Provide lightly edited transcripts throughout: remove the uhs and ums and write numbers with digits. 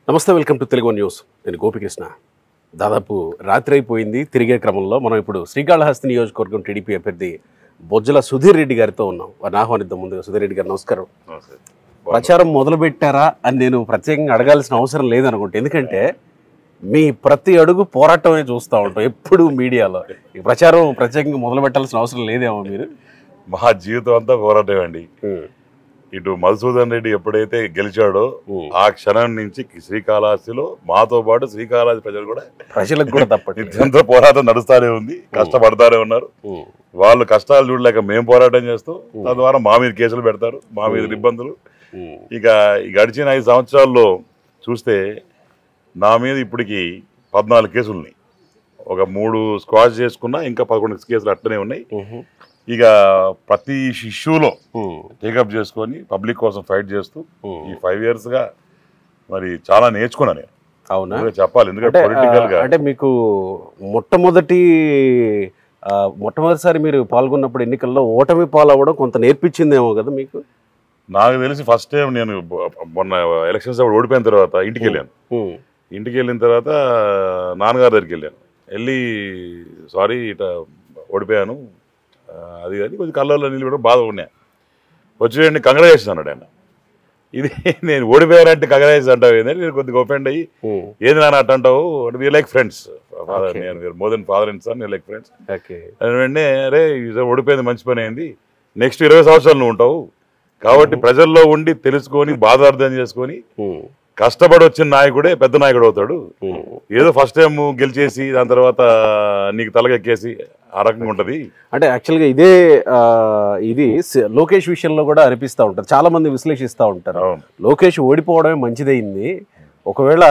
నమస్తే, welcome to Telugu news. నేను గోపికృష్ణ. దాదాపు రాత్రి అయిపోయింది. తిరిగే క్రమంలో మనం ఇప్పుడు శ్రీకాళహస్తి నియోజకవర్గం టీడీపీ అభ్యర్థి బొజ్జల సుధీర్ రెడ్డి గారితో ఉన్నాం. వారిని ఆహ్వానిద్దాం. ముందుగా సుధీర్ రెడ్డి గారు నమస్కారం. ప్రచారం మొదలు పెట్టారా అని నేను ప్రత్యేకంగా అడగాల్సిన అవసరం లేదనుకుంటే, ఎందుకంటే మీ ప్రతి అడుగు పోరాటమే చూస్తూ ఉంటాం ఎప్పుడు మీడియాలో. ఈ ప్రచారం ప్రత్యేకంగా మొదలు పెట్టాల్సిన అవసరం లేదేమో. మీరు మా జీవితం అంతా పోరాటం అండి. ఇటు మధుసూదన్ రెడ్డి ఎప్పుడైతే గెలిచాడో ఆ క్షణం నుంచి శ్రీకాళహస్తిలో మాతో పాటు శ్రీకాళహస్తి ప్రజలకు కూడా తప్పటి ఎంతో పోరాటం నడుస్తూనే ఉంది. కష్టపడతానే ఉన్నారు. వాళ్ళు కష్టాలు చూడలేక మేము పోరాటం చేస్తాం. తద్వారా మా మీద కేసులు పెడతారు, మా మీద ఇబ్బందులు. ఇక గడిచిన 5 సంవత్సరాల్లో చూస్తే నా మీద ఇప్పటికి 14 కేసులు ఉన్నాయి. ఒక 3 స్క్వాష్ చేసుకున్నా, ఇంకా 11 కేసులు అట్టనే ఉన్నాయి. ఇక ప్రతి ఇష్యూలో టేకప్ చేసుకొని పబ్లిక్ కోసం ఫైట్ చేస్తూ ఈ 5 yearsగా మరి చాలా నేర్చుకున్నా నేను. అవునా చెప్పాలి. ఎందుకంటే పొలిటికల్గా అంటే మీకు మొట్టమొదటిసారి మీరు పాల్గొన్నప్పుడు ఎన్నికల్లో ఓటమి పాలవ్వడం కొంత నేర్పించిందేమో కదా మీకు. నాకు తెలిసి ఫస్ట్ టైం నేను మొన్న ఎలక్షన్స్ అప్పుడు ఓడిపోయిన తర్వాత ఇంటికి వెళ్ళాను. ఇంటికి వెళ్ళిన తర్వాత నాన్నగారి దగ్గరికి వెళ్ళి సారీ ఇట ఓడిపోయాను అది కానీ కొంచెం కళ్ళల్లో నీళ్ళు కూడా బాధ ఉన్నాయి. వచ్చి కంగ్రాచులేషన్ అన్నాడు ఆయన. ఇది నేను ఓడిపోయానంటే కంగ్రాచులేషన్ అంటావు ఏంటంటే నేను కొద్దిగా ఒఫెండ్ అయ్యి ఏది నాన్న అట్ట అంటావు, వీ లైక్ ఫ్రెండ్స్, నేను more than father and son, like friends. వెంటనే అరే ఓడిపోయింది మంచి పని అయింది, నెక్స్ట్ 20 సంవత్సరాలు నువ్వు ఉంటావు కాబట్టి ప్రజల్లో ఉండి తెలుసుకొని బాధ అర్థం చేసుకొని కష్టపడి వచ్చిన నాయకుడే పెద్ద నాయకుడు అవుతాడు. ఏదో ఫస్ట్ టైం గెలిచేసి దాని తర్వాత నీకు తలకెక్కేసి ఆ రకంగా ఉంటది. అంటే యాక్చువల్గా ఇది లోకేష్ విషయంలో కూడా అనిపిస్తూ ఉంటారు, చాలా మంది విశ్లేషిస్తూ ఉంటారు. లోకేష్ ఓడిపోవడమే మంచిదైంది. ఒకవేళ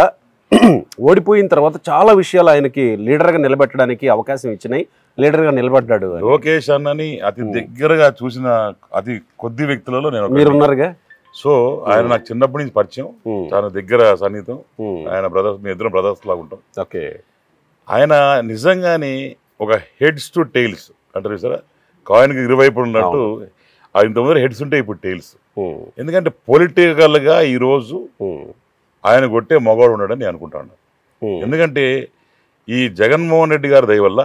ఓడిపోయిన తర్వాత చాలా విషయాలు ఆయనకి లీడర్గా నిలబెట్టడానికి అవకాశం ఇచ్చినాయి, లీడర్గా నిలబడ్డాడు. లోకేష్ అన్నని అతి దగ్గరగా చూసిన అతి కొద్ది వ్యక్తులలో నేను మీరున్నారుగా. సో ఆయన నాకు చిన్నప్పటి నుంచి పరిచయం, చాలా దగ్గర సన్నిహితం. ఆయన బ్రదర్స్, మీ ఇద్దరం బ్రదర్స్ లాగా ఉంటాం. ఓకే. ఆయన నిజంగానే ఒక హెడ్స్ టు టైల్స్ అంటారు సార్, కాయిన్కి ఇరువైపులు ఉన్నట్టు ఇంతకుముందు హెడ్స్ ఉంటే ఇప్పుడు టైల్స్. ఎందుకంటే పొలిటికల్గా ఈరోజు ఆయన కొట్టే మగవాడు ఉన్నాడని నేను అనుకుంటాను. ఎందుకంటే ఈ జగన్మోహన్ రెడ్డి గారి దయ వల్ల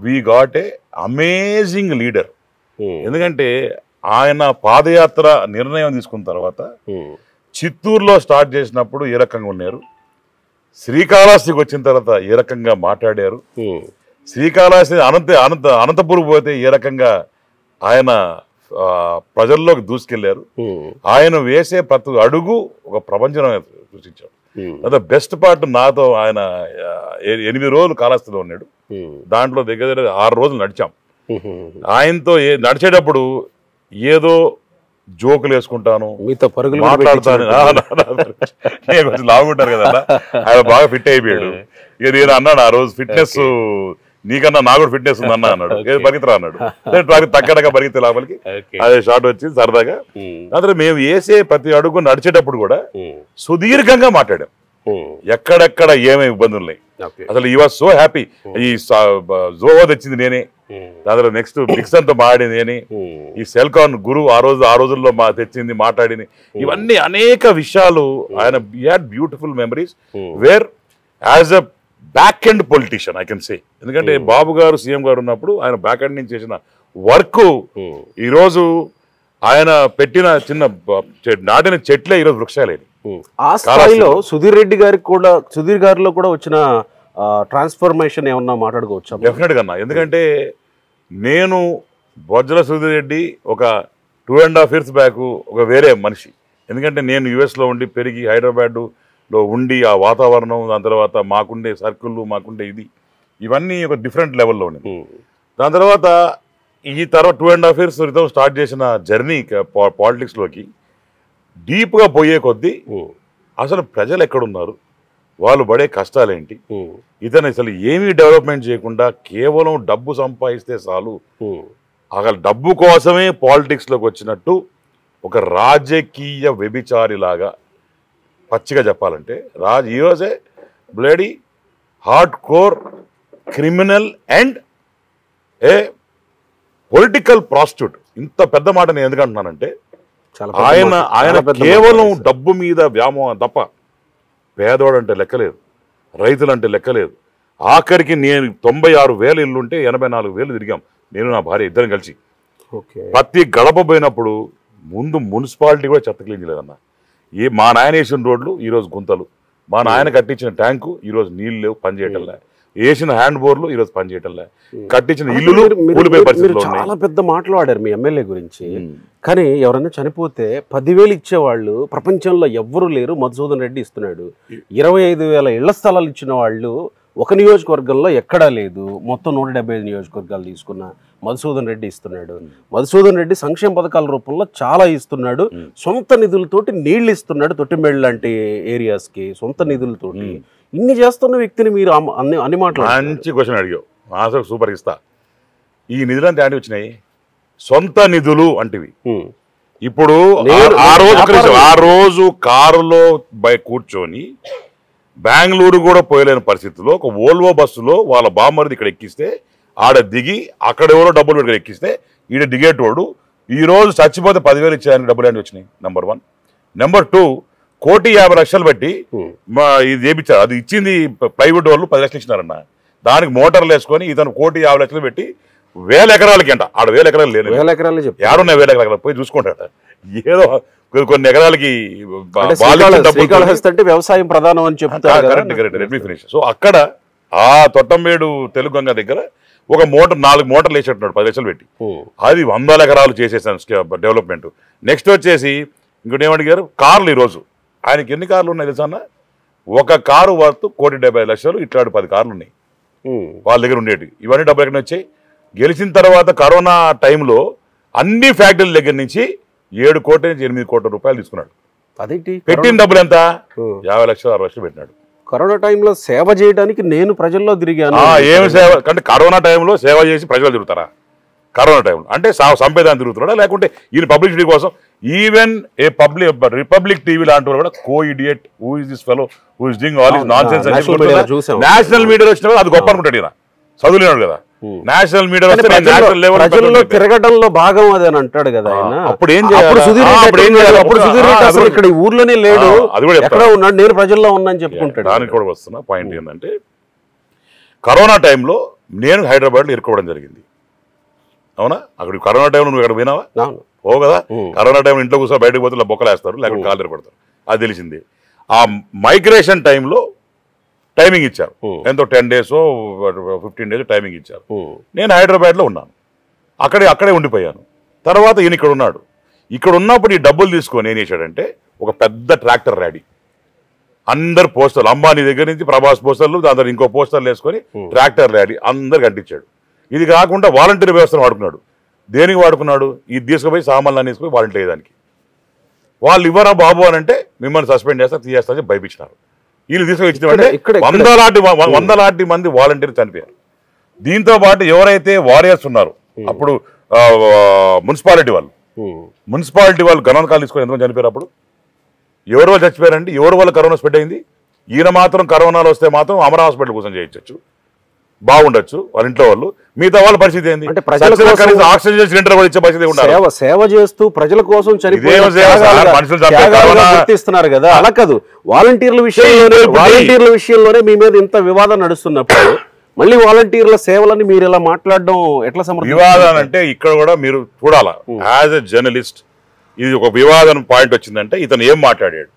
we got a amazing leader. ఎందుకంటే ఆయన పాదయాత్ర నిర్ణయం తీసుకున్న తర్వాత చిత్తూరులో స్టార్ట్ చేసినప్పుడు ఏ రకంగా ఉన్నారు, శ్రీకాళహస్తికి వచ్చిన తర్వాత ఏ రకంగా మాట్లాడారు, శ్రీకాళహస్తి అనంతపురం పోతే ఏ రకంగా ఆయన ప్రజల్లోకి దూసుకెళ్లారు, ఆయన వేసే ప్రతి అడుగు ఒక ప్రపంచం సృష్టించాడు. అదే బెస్ట్ పార్ట్ నాతో ఆయన 8 రోజులు కాళహస్తిలో ఉన్నాడు. దాంట్లో దగ్గర 6 రోజులు నడిచాం. ఆయనతో నడిచేటప్పుడు ఏదో జోకులు వేసుకుంటాను, మీతో పరుగులు మాట్లాడతాను. కొంచెం లాగుంటారు కదా, ఆయన బాగా ఫిట్ అయిపోయాడు. ఇక నేను అన్నాడు ఆ రోజు, ఫిట్నెస్ నీకన్నా నాకు కూడా ఫిట్నెస్ ఉంది అన్నాడు. పరిగెత్తరా అన్నాడు. తగ్గడగా పరిగెత్తే లోపలికి అదే షార్ట్ వచ్చింది సరదాగా. అందులో మేము వేసే ప్రతి అడుగు నడిచేటప్పుడు కూడా సుదీర్ఘంగా మాట్లాడాం, ఎక్కడెక్కడ ఏమేమి ఇబ్బందులు ఉన్నాయి. అసలు ఈ వాజ్ సో హ్యాపీ. ఈ జోహో తెచ్చింది నేనే, దాంట్లో నెక్స్ట్ డిక్సన్ తో మాట్లాడింది నేనే, ఈ సెల్కాన్ గురు ఆ రోజుల్లో తెచ్చింది మాట్లాడింది. ఇవన్నీ అనేక విషయాలు ఆయన had beautiful memories where as a back end politician I can say. ఎందుకంటే బాబు గారు సీఎం గారు ఉన్నప్పుడు ఆయన బ్యాక్ ఎండ్ నుంచి చేసిన వర్క్ ఈరోజు ఆయన పెట్టిన నాటిన చెట్లే ఈరోజు వృక్షాలేని. ఆ స్థాయిలో సుధీర్ గారిలో కూడా వచ్చిన ట్రాన్స్ఫర్మేషన్ ఏమన్నా మాట్లాడుకోవచ్చు? డెఫినెట్గా అన్న. ఎందుకంటే నేను బొజ్జల సుధీర్ రెడ్డి ఒక 2.5 years బ్యాక్ ఒక వేరే మనిషి. ఎందుకంటే నేను యుఎస్లో ఉండి పెరిగి హైదరాబాద్లో ఉండి ఆ వాతావరణం, దాని తర్వాత మాకుండే సర్కిళ్ళు, మాకుండే ఇవన్నీ ఒక డిఫరెంట్ లెవెల్లో ఉన్నాయి. దాని తర్వాత 2.5 years క్రితం స్టార్ట్ చేసిన జర్నీ పాలిటిక్స్లోకి డీప్గా పోయే కొద్దీ అసలు ప్రజలు ఎక్కడున్నారు, వాళ్ళు పడే కష్టాలేంటి, ఇతను అసలు ఏమీ డెవలప్మెంట్ చేయకుండా కేవలం డబ్బు సంపాదిస్తే చాలు, అసలు డబ్బు కోసమే పాలిటిక్స్లోకి వచ్చినట్టు ఒక రాజకీయ వ్యభిచారిలాగా పచ్చిగా చెప్పాలంటే ఈ రోజే bloody hard core criminal and A political prostitute. ఇంత పెద్ద మాట నేను ఎందుకంటున్నానంటే ఆయన కేవలం డబ్బు మీద వ్యామోహం తప్ప పేదవాడు అంటే లెక్కలేదు, రైతులు అంటే లెక్కలేదు. ఆఖరికి నేను 96,000 ఇల్లు ఉంటే 84,000 తిరిగాం, నేను నా భార్య ఇద్దరం కలిసి. ప్రతి గడప పోయినప్పుడు ముందు మున్సిపాలిటీ కూడా చెత్త క్లీన్ చేయలేదన్న. మా నాయన వేసిన రోడ్లు ఈరోజు గుంతలు, మా నాయన కట్టించిన ట్యాంకు ఈరోజు నీళ్ళు లేవు, పని చేయటంలే. వేసిన హ్యాండ్ బోర్లు ఈరోజు పని చేయటంలే. కట్టించిన ఇల్లులు కూలిపోయే పరిస్థితుల్లో ఉన్నాయి. చాలా పెద్ద మాట్లాడారు మీ ఎమ్మెల్యే గురించి. కానీ ఎవరైనా చనిపోతే 10,000 ఇచ్చేవాళ్ళు ప్రపంచంలో ఎవ్వరూ లేరు. మధుసూదన్ రెడ్డి ఇస్తున్నాడు. 25,000 ఇళ్ల స్థలాలు ఇచ్చిన వాళ్ళు ఒక నియోజకవర్గంలో ఎక్కడా లేదు. మొత్తం 175 నియోజకవర్గాలు తీసుకున్న మధుసూదన్ రెడ్డి ఇస్తున్నాడు. మధుసూదన్ రెడ్డి సంక్షేమ పథకాల రూపంలో చాలా ఇస్తున్నాడు. సొంత నిధులతోటి నీళ్లు ఇస్తున్నాడు. తొట్టిమేళ్ళ లాంటి ఏరియాస్కి సొంత నిధులతోటి. ఇన్ని చేస్తున్న వ్యక్తిని మీరు అన్ని మాట్లాడారు. మంచి క్వశ్చన్ అడిగావు, ఆన్సర్ సూపర్ ఇస్తా. ఈ నిధులంతా ఏంటి వచ్చినాయి? సొంత నిధులు అంటివి. ఇప్పుడు ఆ రోజు కారులో కూర్చొని బెంగళూరు కూడా పోయలేని పరిస్థితుల్లో ఒక ఓల్వో బస్సులో వాళ్ళ బామ్మరిది ఇక్కడ ఎక్కిస్తే ఆడ దిగి అక్కడ ఎవరో డబ్బులు పెట్టి ఎక్కిస్తే ఈడ దిగేటోడు ఈరోజు చచ్చిపోతే 10,000 ఇచ్చేదానికి డబ్బులు ఏంటి వచ్చినాయి? నెంబర్ 1. నెంబర్ 2, 1,50,00,000 పెట్టి ఇది చేయించారు. అది ఇచ్చింది ప్రైవేట్ వాళ్ళు 10 లక్షలు ఇచ్చినారన్న. దానికి మోటార్లు వేసుకొని ఇతను 1,50,00,000 పెట్టి 1,000 ఎకరాలకి అంట. ఆడ 1,000 ఎకరాలు లేదు, 1,000 ఎకరాలు ఎవరున్నాయి 1,000 ఎకరాలు పోయి చూసుకుంటారట. ఏదో కొన్ని ఎకరాలకి అంటే వ్యవసాయం ప్రధానం అని చెప్తారు. సో అక్కడ ఆ తొట్టంబేడు తెలుగు గంగ దగ్గర ఒక 4 మోటార్లు వేసేట్టున్నాడు 10 లక్షలు పెట్టి. అది 100 ఎకరాలు చేసేసాను డెవలప్మెంట్. నెక్స్ట్ వచ్చేసి ఇంకోటి ఏమడిగారు, కార్లు. ఈరోజు ఆయనకి ఎన్ని కార్లు ఉన్నాయి తెలుసా అన్న? ఒక కారు వర్త్ 1,70,00,000. ఇట్లాంటి 10 కార్లు ఉన్నాయి వాళ్ళ దగ్గర ఉండేవి. ఇవన్నీ డబ్బులు ఎక్కడ వచ్చాయి? గెలిచిన తర్వాత కరోనా టైంలో అన్ని ఫ్యాక్టరీల దగ్గర నుంచి 7 కోట్ల నుంచి 8 కోట్ల రూపాయలు తీసుకున్నాడు. అదేంటి పెట్టిన డబ్బులు ఎంత? 50 లక్షలు 60 లక్షలు పెట్టినాడు. కరోనా టైంలో సేవ చేయడానికి నేను ప్రజల్లో తిరిగాను. ఏమి సేవ అంటే కరోనా టైంలో సేవ చేసి ప్రజలు తిరుగుతారా? కరోనా టైంలో అంటే సంపేదాన్ని తిరుగుతున్నాడా, లేకుంటే ఈయన పబ్లిసిటీ కోసం? ఈవెన్ ఏ రిపబ్లిక్ టీవీ లాంటి వాళ్ళు కూడా co-idiot, who is this fellow who is doing all this nonsense national మీడియాలో వచ్చిన అది గొప్ప అనుకుంటాడు. ఈయన చదువులేనాడు కదా. నేషనల్ మీడియా ప్రజల్లో తిరగడంలో భాగం అది అని అంటాడు కదా ఆయన. అప్పుడు ఏం చేయాలి? ఇక్కడ ఊర్లోనే లేడు, ఎక్కడ ఉన్నాడు, నేను ప్రజల్లో ఉన్నాను చెప్పుకుంటాడు. దానికి కూడా వస్తున్నా పాయింట్ ఏంటంటే, కరోనా టైంలో నేను హైదరాబాద్లో ఇరుక్కోవడం జరిగింది. అవునా? అక్కడ కరోనా టైంలో నువ్వు ఇక్కడ పోయినావా? ఓ కదా. కరోనా టైంలో ఇంట్లో కూర్చో బయటకు పోతే ఇలా బొక్కలేస్తారు, లేకపోతే కాలు తిరగొడతారు. అది తెలిసింది. ఆ మైగ్రేషన్ టైంలో టైమింగ్ ఇచ్చారు. ఎంతో 10 days 15 days టైమింగ్ ఇచ్చారు. నేను హైదరాబాద్లో ఉన్నాను. అక్కడే ఉండిపోయాను. తర్వాత ఈయన ఇక్కడ ఉన్నాడు. ఇక్కడ ఉన్నప్పుడు ఈ డబ్బులు తీసుకొని ఏం చేశాడంటే ఒక పెద్ద ట్రాక్టర్ ర్యాడీ, అందరు పోస్టర్లు, అంబానీ దగ్గర నుంచి ప్రభాస్ పోస్టర్లు, దాని తర్వాత ఇంకో పోస్టర్లు వేసుకొని ట్రాక్టర్ ర్యాలీ అందరికి అంటించాడు. ఇది కాకుండా వాలంటీర్ వ్యవస్థను వాడుకున్నాడు. దేనికి వాడుకున్నాడు? ఇది తీసుకుపోయి సామాన్లు అన్ని తీసుకుపోయి వాలంటీర్ అయ్యేదానికి. వాళ్ళు ఇవ్వరా బాబు అని అంటే మిమ్మల్ని సస్పెండ్ చేస్తా, తీయేస్తా భయపించినారు. వీళ్ళు తీసుకొచ్చిందంటే వందలాంటి మంది వాలంటీర్ చనిపోయారు. దీంతో పాటు ఎవరైతే వారియర్స్ ఉన్నారో అప్పుడు మున్సిపాలిటీ వాళ్ళు గణాంకాలు తీసుకొని ఎంతమంది చనిపోయారు? అప్పుడు ఎవరి వాళ్ళు చచ్చిపోయారండి? ఎవరి వల్ల కరోనా స్ప్రెడ్ అయింది? ఈయన మాత్రం కరోనాలో వస్తే మాత్రం అమరా హాస్పిటల్ కోసం చేయించవచ్చు, బాగుండొచ్చు వాళ్ళ ఇంట్లో వాళ్ళు. మిగతా వాళ్ళ పరిస్థితి ఏంది? అంటే ఆక్సిజన్ సిలిండర్ కూడా ఇచ్చే పరిస్థితి ఉండాలి. సేవ చేస్తూ ప్రజల కోసం గుర్తిస్తున్నారు కదా, అలా కాదు. వాలంటీర్ల విషయంలోనే మీ మీద ఇంత వివాదం నడుస్తున్నప్పుడు మళ్ళీ వాలంటీర్ల సేవలని మీరు ఇలా మాట్లాడడం ఎట్లా వివాదం అంటే ఇక్కడ కూడా మీరు చూడాలా. యాజ్ ఎ జర్నలిస్ట్ ఇది ఒక వివాదం పాయింట్ వచ్చిందంటే ఇతను ఏం మాట్లాడాడు,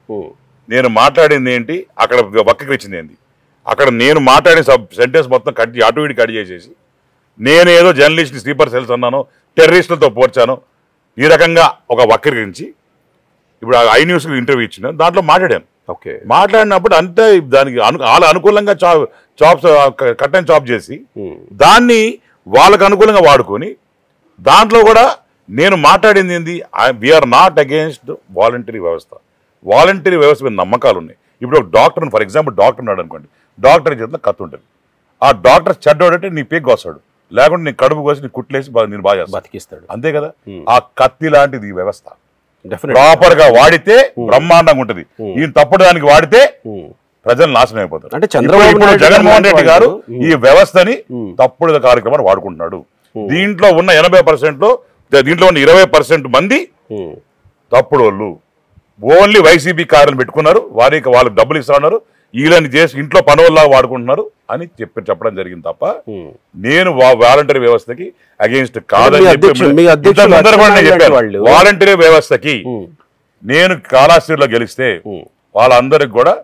నేను మాట్లాడింది ఏంటి, అక్కడ వక్రీకరించింది ఏంటి, అక్కడ నేను మాట్లాడిన సెంటెన్స్ మొత్తం అటు ఇటు కట్ చేసేసి నేనేదో జర్నలిస్ట్ స్లీపర్ సెల్స్ అన్నాను, టెర్రరిస్టులతో పోర్చాను, ఈ రకంగా ఒక వక్రీకరించి ఇప్పుడు ఐ న్యూస్కి ఇంటర్వ్యూ ఇచ్చిన దాంట్లో మాట్లాడాను. మాట్లాడినప్పుడు అంటే దానికి వాళ్ళ అనుకూలంగా కట్ అండ్ చాప్ చేసి దాన్ని వాళ్ళకు అనుకూలంగా వాడుకొని దాంట్లో కూడా నేను మాట్లాడింది ఏంది, వీఆర్ నాట్ అగేన్స్ట్ వాలంటరీ వ్యవస్థ. వాలంటరీ వ్యవస్థ మీద నమ్మకాలు ఉన్నాయి. ఇప్పుడు ఒక డాక్టర్, ఫర్ ఎగ్జాంపుల్ డాక్టర్ ఉన్నాడు అనుకోండి, డాక్టర్ చేతిలో కత్తి ఉంటుంది. ఆ డాక్టర్ చెడ్డోడంటే నీ పేగు కోస్తాడు, లేకుంటే నీ కడుపు కోసి నీ కుట్లేసి నేను బాగా బతికిస్తాడు, అంతే కదా. ఆ కత్తి లాంటిది ఈ వ్యవస్థ. ప్రాపర్ గా వాడితే బ్రహ్మాండంగా ఉంటది. ఈయన తప్పుడు దానికి వాడితే ప్రజలు నాశనం అయిపోతారు. అంటే జగన్మోహన్ రెడ్డి గారు ఈ వ్యవస్థని తప్పుడు కార్యక్రమాన్ని వాడుకుంటున్నాడు. దీంట్లో ఉన్న 80% లో దీంట్లో ఉన్న 20% మంది తప్పుడు వాళ్ళు. ఓన్లీ వైసీపీ కార్యలు పెట్టుకున్నారు, వాళ్ళకి డబ్బులు ఇస్తా ఉన్నారు, వీళ్ళని చేసి ఇంట్లో పనుల్లా వాడుకుంటున్నారు అని చెప్పడం జరిగింది తప్ప నేను వాలంటరీ వ్యవస్థకి అగేన్స్ట్ కాదని చెప్పాను. వాలంటరీ వ్యవస్థకి నేను కాళహస్తిలో గెలిస్తే వాళ్ళందరికి కూడా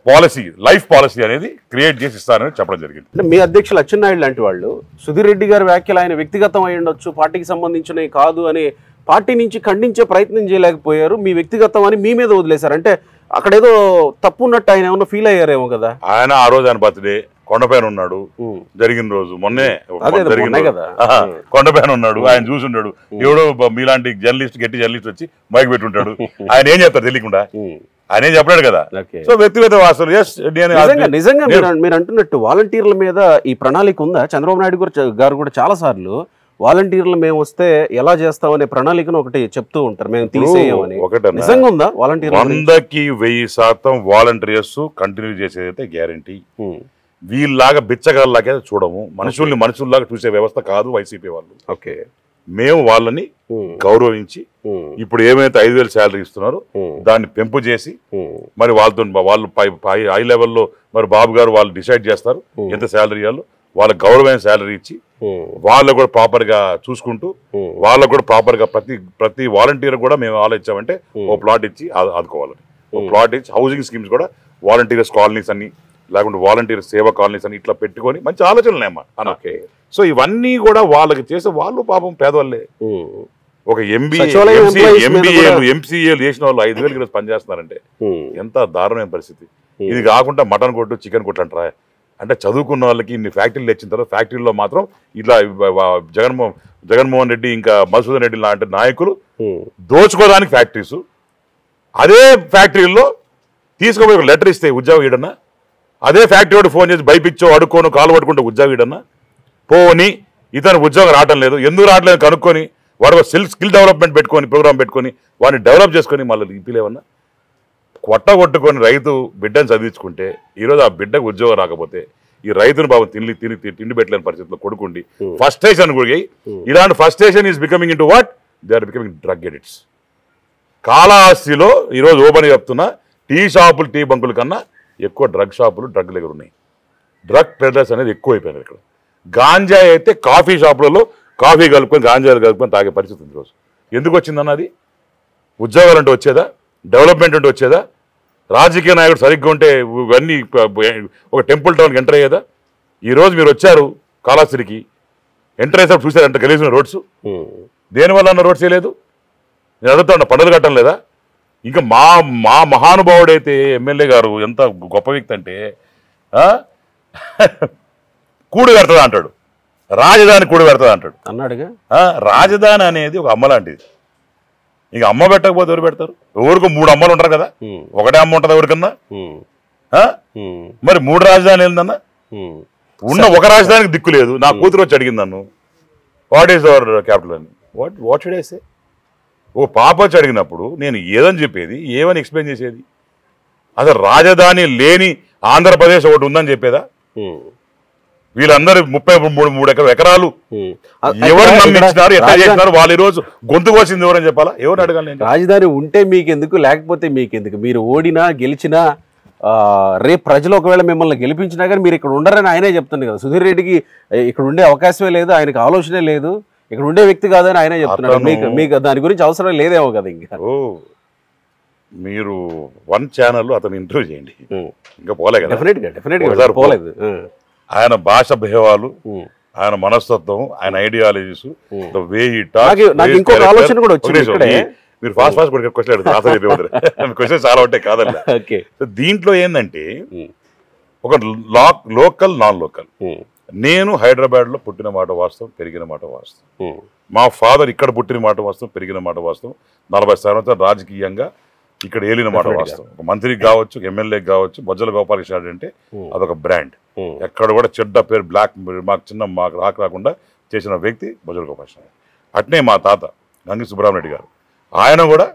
పాలసీ, లైఫ్ పాలసీ అనేది క్రియేట్ చేసి ఇస్తానని చెప్పడం జరిగింది. అంటే మీ అధ్యక్షులు అచ్చెన్నాయుడు లాంటి వాళ్ళు సుధీర్ రెడ్డి గారి వ్యాఖ్యలు ఆయన వ్యక్తిగతం అయి ఉండొచ్చు, పార్టీకి సంబంధించినవి కాదు అని పార్టీ నుంచి ఖండించే ప్రయత్నం చేయలేకపోయారు, మీ వ్యక్తిగతం అని మీ మీద వదిలేశారు. అంటే అక్కడేదో తప్పు ఉన్నట్టు ఆయన ఏమన్నా ఫీల్ అయ్యారేమో కదా. ఆయన ఆ రోజు ఆయన బర్త్డే కొండపైన ఉన్నాడు, జరిగిన రోజు మొన్నే కొండపైన ఉన్నాడు, ఆయన చూసి ఉన్నాడు. ఎవడో మీలాంటి జర్నలిస్ట్, గట్టి జర్నలిస్ట్ వచ్చి మైక్ పెట్టుంటాడు, ఆయన ఏం చెప్తారు తెలియకుండా, ఆయన ఏం చెప్పలేడు కదా. సో వ్యక్తిగత వాసులు నిజంగా మీరు అంటున్నట్టు వాలంటీర్ల మీద ఈ ప్రణాళిక ఉందా? చంద్రబాబు నాయుడు గారు కూడా చాలా సార్లు వాలంటీర్లు మేము వస్తే ఎలా చేస్తామనే ప్రణాళికను ఒకటి చెప్తూ ఉంటారు, మేము తీసేయమని. నిజంగా ఉందా వాలంటీర్? 100% వాలంటీర్స్ కంటిన్యూ చేసేదైతే గ్యారంటీ. వీళ్ళలాగా బిచ్చగాళ్ళలాగే చూడము, మనుషుల్లాగా చూసే వ్యవస్థ కాదు వైసీపీ వాళ్ళు. ఓకే, మేము వాళ్ళని గౌరవించి ఇప్పుడు ఏమైతే 5,000 శాలరీ ఇస్తున్నారో దాన్ని పెంపు చేసి మరి వాళ్ళు హై లెవెల్లో మరి బాబు గారు వాళ్ళు డిసైడ్ చేస్తారు ఎంత శాలరీ ఇవ్వాలో, వాళ్ళకి గౌరవమైన శాలరీ ఇచ్చి వాళ్ళకు కూడా ప్రాపర్ గా చూసుకుంటూ వాళ్ళకు కూడా ప్రాపర్ గా ప్రతి వాలంటీర్ కూడా మేము ఆలోచించామంటే ఓ ప్లాట్ ఇచ్చి ఆదుకోవాలని, ఓ ప్లాట్ ఇచ్చి హౌసింగ్ స్కీమ్స్ కూడా వాలంటీర్స్ కాలనీస్ అని లేకుంటే వాలంటీర్ సేవా కాలనీస్ అని ఇట్లా పెట్టుకొని మంచి ఆలోచనలేమ్మా అన్న. సో ఇవన్నీ కూడా వాళ్ళకి చేసే వాళ్ళు పాపం పేదవాళ్ళే. ఒక ఎంసీఏలు చేసిన వాళ్ళు 5,000 ఈరోజు పనిచేస్తున్నారంటే ఎంత దారుణమైన పరిస్థితి. ఇది కాకుండా మటన్ కొట్టు, చికెన్ కొట్టు అంటారా? అంటే చదువుకున్న వాళ్ళకి ఇన్ని ఫ్యాక్టరీలు తెచ్చిన తర్వాత ఫ్యాక్టరీలో మాత్రం ఇట్లా జగన్మోహన్ రెడ్డి ఇంకా మధుసూదన్ రెడ్డి లాంటి నాయకులు దోచుకోవడానికి ఫ్యాక్టరీస్, అదే ఫ్యాక్టరీల్లో తీసుకుపోయి ఒక లెటర్ ఇస్తే ఉద్యోగం ఇడన్నా, అదే ఫ్యాక్టరీ వాడు ఫోన్ చేసి భయపిచ్చో అడుక్కోను కాలు పట్టుకుంటే ఉద్యోగం ఇడన్నా, పోని ఇతను ఉద్యోగం రావటం లేదు ఎందుకు రావట్లేదు కనుక్కొని వాడు స్కిల్ డెవలప్మెంట్ పెట్టుకొని ప్రోగ్రామ్ పెట్టుకొని వాడిని డెవలప్ చేసుకొని మళ్ళీ ఇప్పిలేమన్నా కొట్టుకొని రైతు బిడ్డను చదివించుకుంటే ఈరోజు ఆ బిడ్డకు ఉద్యోగం రాకపోతే ఈ రైతును బాబు తిండి పెట్టలేని పరిస్థితిలో కొడుకుండి ఫస్ట్రేషన్ కూడా ఇలాంటి frustration is becoming into what they are becoming drug addicts. కాళహస్తిలో ఈరోజు ఓపెన్ చెప్తున్నా టీ షాపులు, టీ బంకుల కన్నా ఎక్కువ డ్రగ్ షాపులు, డ్రగ్ దగ్గర ఉన్నాయి. డ్రగ్ పెడర్స్ అనేది ఎక్కువ అయిపోయినారు ఇక్కడ. గాంజా అయితే కాఫీ షాపులలో కాఫీ కలుపుకొని గాంజాలు కలుపుకొని తాగే పరిస్థితి ఉంది ఈరోజు. ఎందుకు వచ్చిందన్నది? ఉద్యోగాలు అంటే వచ్చేదా? డెవలప్మెంట్ అంటే వచ్చేదా? రాజకీయ నాయకుడు సరిగ్గా ఉంటే ఇవన్నీ ఒక టెంపుల్ టౌన్కి ఎంటర్ అయ్యేదా? ఈరోజు మీరు వచ్చారు కాళహస్తికి, ఎంటర్ అయ్యేసరికి చూసారంటే గలీజున్న రోడ్స్, దేనివల్ల అన్న రోడ్స్ వేయలేదు. నేను అడుగుతా పండుగలు కట్టడం లేదా? ఇంకా మా మహానుభావుడైతే ఎమ్మెల్యే గారు ఎంత గొప్ప వ్యక్తి అంటే కూడు పెడతా అంటాడు, రాజధాని కూడు పెడతా అంటాడు అన్నాడుగా. రాజధాని అనేది ఒక అమ్మ లాంటిది. ఇక అమ్మ పెట్టకపోతే ఎవరు పెడతారు? ఎవరికి 3 అమ్మలు ఉంటారు కదా, ఒకటే అమ్మ ఉంటుంది ఎవరికన్నా. మరి 3 రాజధాని ఏందన్నా? ఉన్న ఒక రాజధానికి దిక్కు లేదు. నా కూతురు వచ్చి అడిగింది నన్ను, వాట్ ఈస్ అవర్ క్యాపిటల్ అని. What should I say? ఓ పాప వచ్చి అడిగినప్పుడు నేను ఏదని చెప్పేది, ఏమని ఎక్స్ప్లెయిన్ చేసేది? అసలు రాజధాని లేని ఆంధ్రప్రదేశ్ ఒకటి ఉందని చెప్పేదా? వీళ్ళందరూ 33 ఎకరాలు ఎవరు నమ్మించినారు, ఎట్లా చేసినారు? వాళ్ళు ఈ రోజు గొంతు కోసింది ఎవరని చెప్పాలా? ఎవరు అడగాలి? రాజధాని ఉంటే మీకెందుకు, లేకపోతే మీకెందుకు? మీరు ఓడినా గెలిచినా రేపు ప్రజలు ఒకవేళ మిమ్మల్ని గెలిపించినా కానీ మీరు ఇక్కడ ఉండరని ఆయనే చెప్తుంది కదా. సుధీర్ రెడ్డికి ఇక్కడ ఉండే అవకాశమే లేదు, ఆయనకు ఆలోచనే లేదు, ఇక్కడ ఉండే వ్యక్తి కాదని ఆయనే చెప్తున్నాడు. మీకు దాని గురించి అవసరం లేదేమో కదా. ఇంకా మీరు 1 ఛానల్ అతను ఇంటర్వ్యూ చేయండి, ఇంకా పోలే కదా. డెఫినెట్గా పోలేదు. ఆయన భాష భేవాలు, ఆయన మనస్తత్వం, ఆయన ఐడియాలజీస్, వే హి టాక్స్. నాకు ఇంకొక ఆలోచన కూడా వచ్చింది. మీరు ఫాస్ట్ క్వశ్చన్ చాలా ఉంటాయి కాదల్లా. దీంట్లో ఏంటంటే ఒక లోకల్ నాన్ లోకల్. నేను హైదరాబాద్ లో పుట్టిన మాట వాస్తవం, పెరిగిన మాట వాస్తవం. మా ఫాదర్ ఇక్కడ పుట్టిన మాట వాస్తవం, పెరిగిన మాట వాస్తవం. 40 సంవత్సరాలు రాజకీయంగా ఇక్కడ ఏలిన మాట వాస్తవం. ఒక మంత్రికి కావచ్చు, ఎమ్మెల్యేకి కావచ్చు. బొజ్జల గోపాలకృష్ణ అంటే అదొక బ్రాండ్. ఎక్కడ కూడా చెడ్డ పేరు, బ్లాక్ మాకు రాకుండా చేసిన వ్యక్తి బొజ్జల గోపాలకృష్ణ. అట్నే మా తాత గంగి సుబ్రహ్మణ్య గారు, ఆయన కూడా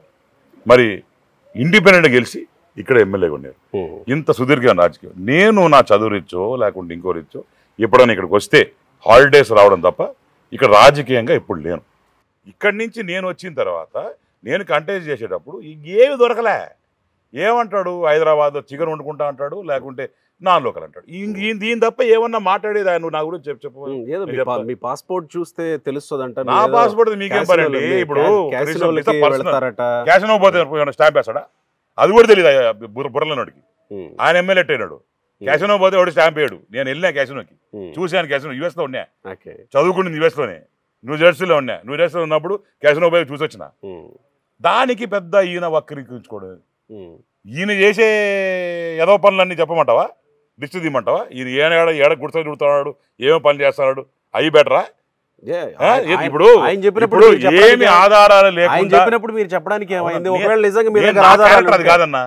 మరి ఇండిపెండెంట్ గెలిచి ఇక్కడ ఎమ్మెల్యేగా ఉన్నారు. ఇంత సుదీర్ఘ రాజకీయం. నేను నా చదువు రిచ్చో లేకుంటే ఇంకో రిచ్చో ఎప్పుడైనా ఇక్కడికి వస్తే హాలిడేస్ రావడం తప్ప ఇక్కడ రాజకీయంగా ఇప్పుడు లేను. ఇక్కడి నుంచి నేను వచ్చిన తర్వాత నేను కంటెస్ట్ చేసేటప్పుడు ఏమి దొరకలే. ఏమంటాడు, హైదరాబాద్ చికెన్ వండుకుంటా అంటాడు, లేకుంటే నాన్ లోకల్ అంటాడు. దీని తప్ప ఏమన్నా మాట్లాడేది నువ్వు నా గురించి చెప్పు. మీ పాస్పోర్ట్ చూస్తే తెలుస్తుందంట. నా పాస్పోర్ట్ మీకేం పని అండి? ఇప్పుడు క్యాష్ పోతే స్టాంప్ వేస్తాడా? అది కూడా తెలియదు బుర్రలోడికి. ఆయన ఎమ్మెల్యే అయినాడు, క్యాసినో పోతే ఒకటి స్టాంప్ వేయడు. నేను వెళ్ళినా క్యాసినోకి, చూశాను. క్యాసినో యూఎస్లో ఉన్నా, చదువుకుంటుంది యూఎస్లోనే, న్యూజెర్సీలో ఉన్నా. న్యూజెర్సీలో ఉన్నప్పుడు క్యాసినో పోయి చూసి వచ్చిన. దానికి పెద్ద ఈయన వక్రీకరించుకోవడం, ఈయన చేసే ఏదో పనులన్నీ చెప్పమంటావా? దిష్టి తీయమంటావా? ఈయన ఏడ గుర్తు చుడుతున్నాడు, ఏమో పని చేస్తున్నాడు, అవి బెటరా? ఇప్పుడు ఏమి ఆధారాలు లేకుండా మీరు చెప్పడానికి అది కాదన్నా.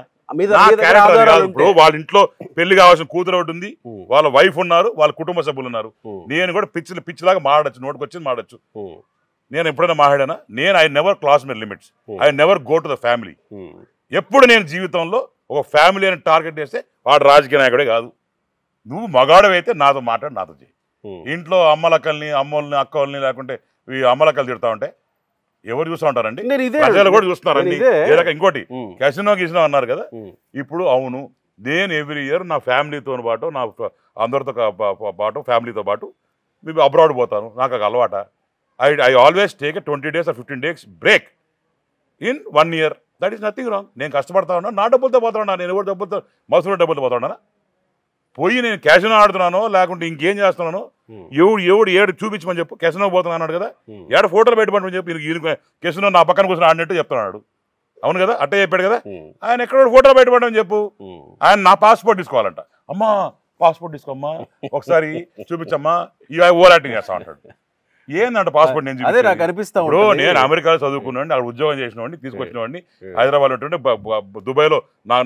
ఇప్పుడు వాళ్ళ ఇంట్లో పెళ్లి కావాల్సిన కూతురు ఒకటి ఉంది, వాళ్ళ వైఫ్ ఉన్నారు, వాళ్ళ కుటుంబ సభ్యులు ఉన్నారు. నేను కూడా పిచ్చిలాగా మాట్లాడచ్చు, నోటికి వచ్చి మాట్లాడచ్చు. నేను ఎప్పుడైనా మాట్లాడానా? నేను I never class my limits, I never go to the family. ఎప్పుడు నేను జీవితంలో ఒక ఫ్యామిలీ అని టార్గెట్ చేస్తే వాడు రాజకీయ నాయకుడే కాదు. నువ్వు మగాడవైతే నాతో మాట్లాడి నాతో చేయి. ఇంట్లో అమ్మలక్కల్ని, అమ్మోళ్ళని, అక్కల్ని, లేకుంటే ఈ అమ్మలక్కలు తిడతా ఉంటే ఎవరు చూస్తూ ఉంటారండి? ప్రజలు కూడా చూస్తున్నారండి. ఇంకోటి క్యాసినో గీసినో అన్నారు కదా, ఇప్పుడు అవును, నేను ఎవ్రీ ఇయర్ నా ఫ్యామిలీతో పాటు, నా అందరితో పాటు, ఫ్యామిలీతో పాటు మేము అబ్రాడ్ పోతాను. నాకు ఒక అలవాట. I always take 20 days or 15 days break in 1 year. That is nothing wrong. నేను కష్టపడతా ఉన్నా, నా డబ్బులతో పోతా ఉన్నా. నేను ఎవరు డబ్బులతో, మసూరు డబ్బులతో పోతా ఉన్నానా? పోయి నేను క్యాసినో ఆడుతున్నానో లేకుంటే ఇంకేం చేస్తున్నానో, ఏడు చూపించమని చెప్పు. క్యాసినో పోతున్నా అన్నాడు కదా, ఏడు ఫోటోలు పెట్టమని చెప్పి ఈయన క్యాసినో నా పక్కన కూర్చొని ఆడినట్టు చెప్తున్నాడు. అవును కదా, అట్టే చెప్పాడు కదా. ఆయన ఎక్కడో ఫోటోలు పెట్టమని చెప్పు. ఆయన నా పాస్పోర్ట్ తీసుకోవాలంట. అమ్మా పాస్పోర్ట్ తీసుకోమ్మా, ఒకసారి చూపించమ్మా, ఇవి ఓవర్ యాక్టింగ్ చేస్తా ఉంటాడు. ఏందంట పాస్పోర్ట్? నేను ఇప్పుడు నేను అమెరికాలో చదువుకున్నాండి, అక్కడ ఉద్యోగం చేసినవాడిని, తీసుకొచ్చినవాడిని. హైదరాబాద్ ఉంటుండే, దుబాయ్లో నా